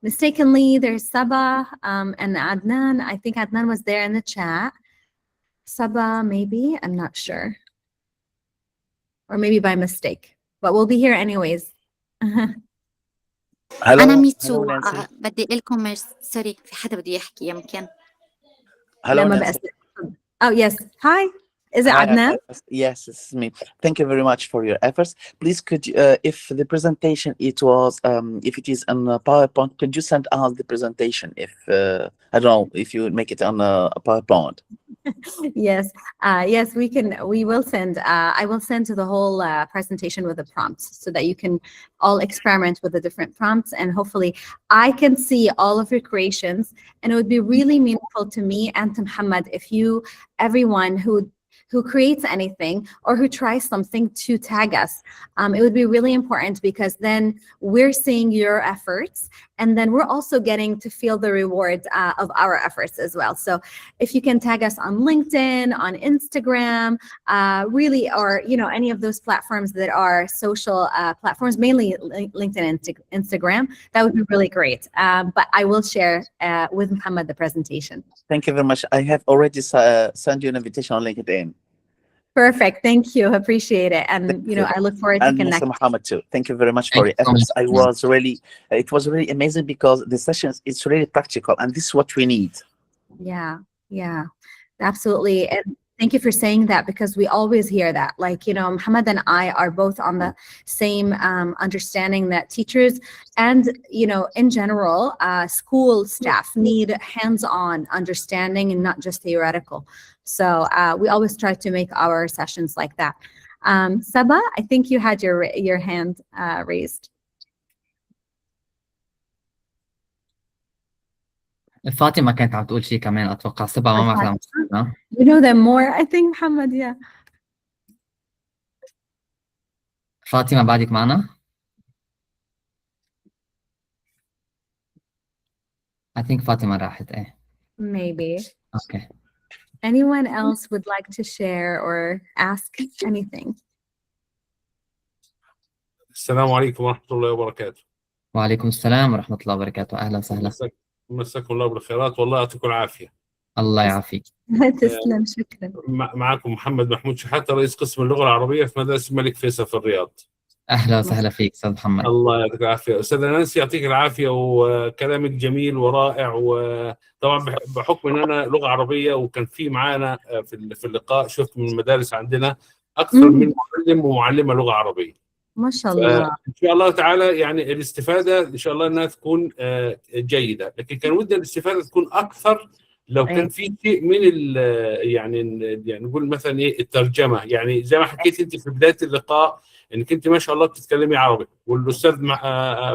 mistakenly. There's Saba and Adnan. I think Adnan was there in the chat. Saba, maybe, I'm not sure. Or maybe by mistake, but we'll be here anyways. أنا ميتسو بدي لكم سوري في حدا بده يحكي يمكن. Oh yes, hi. Is it Adnan? Yes, it's me. Thank you very much for your efforts. Please, could you, if the presentation if it is on a PowerPoint, could you send us the presentation? If I don't know if you would make it on a PowerPoint. Yes, yes, we can. We will send. I will send to the whole presentation with the prompts so that you can all experiment with the different prompts, and hopefully I can see all of your creations. And it would be really meaningful to me and to Muhammad if everyone who creates anything or who tries something to tag us. It would be really important because then we're seeing your efforts, and then we're also getting to feel the reward of our efforts as well. So if you can tag us on LinkedIn, on Instagram, really, or any of those platforms that are social platforms, mainly LinkedIn and Instagram, that would be really great. But I will share with Muhammad the presentation. Thank you very much. I have already sent you an invitation on LinkedIn. Perfect. Thank you. Appreciate it. And I look forward to connecting. And Mr. Muhammad too. Thank you very much for your efforts. It was really amazing because the sessions, it's really practical, and this is what we need. Yeah, absolutely. And Thank you for saying that, because we always hear that. Like, you know, Muhammad and I are both on the same understanding that teachers and, you know, in general, school staff need hands-on understanding and not just theoretical. So we always try to make our sessions like that. Saba, I think you had your hand raised. فاطمة كانت عم تقول شيء كمان أتوقع. سبا ما بعرف عم تسمعنا. You know them more, I think, Muhammad, yeah. فاطمة بعدك معنا؟ I think فاطمة راحت. إيه. Maybe. Okay. Anyone else would like to share or ask anything? السلام عليكم ورحمة الله وبركاته. وعليكم السلام ورحمة الله وبركاته. أهلا وسهلا. مساكم الله بالخيرات والله يعطيكم العافية. الله يعافيك. تسلم، شكرا. معكم محمد محمود شحاتة، رئيس قسم اللغة العربية في مدرسة الملك فيصل في الرياض. أهلا وسهلا فيك أستاذ محمد. الله يعطيك العافية. أستاذة نانسي يعطيك العافية، وكلامك جميل ورائع. وطبعا بحكم إن أنا لغة عربية وكان في معانا في اللقاء شفت من المدارس عندنا أكثر من معلم ومعلمة لغة عربية. ما شاء الله. إن شاء الله تعالى يعني الاستفادة إن شاء الله إنها تكون جيدة، لكن كان ودنا الاستفادة تكون أكثر لو كان في شيء من يعني نقول مثلا إيه الترجمة. يعني زي ما حكيت أنت في بداية اللقاء إنك أنت ما شاء الله بتتكلمي عربي، والأستاذ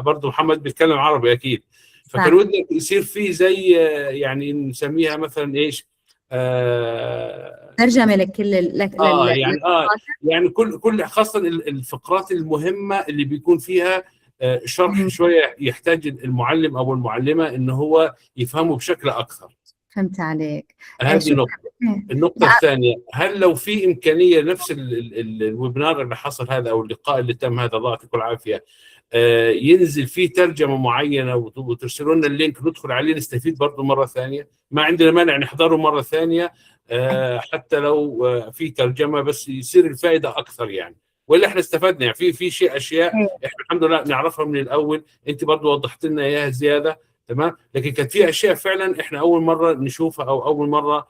برضه محمد بيتكلم عربي أكيد، فكان ودنا يصير في زي يعني نسميها مثلا إيش ترجمة لكل يعني كل خاصة الفقرات المهمة اللي بيكون فيها شرح شوية يحتاج المعلم أو المعلمة إن هو يفهمه بشكل أكثر. فهمت عليك. هذه نقطة. النقطة الثانية، هل لو في إمكانية نفس الويبنار اللي حصل هذا أو اللقاء اللي تم هذا، الله يعطيكم العافية، ينزل فيه ترجمة معينة وترسلوا لنا اللينك ندخل عليه نستفيد برضه مرة ثانية؟ ما عندنا مانع نحضره مرة ثانية حتى لو في ترجمة، بس يصير الفائدة أكثر يعني. ولا احنا استفدنا يعني في أشياء احنا الحمد لله نعرفها من الأول، أنت برضه وضحت لنا إياها زيادة، تمام، لكن كانت في أشياء فعلا احنا أول مرة نشوفها أو أول مرة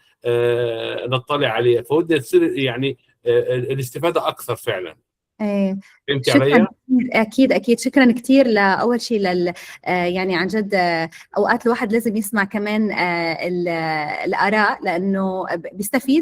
نطلع عليها، فودنا تصير يعني الاستفادة أكثر فعلا. ايه فهمت شكرا عليا؟ اكيد اكيد. شكرا كثير. لاول شيء يعني عن جد اوقات الواحد لازم يسمع كمان الاراء، لانه بيستفيد.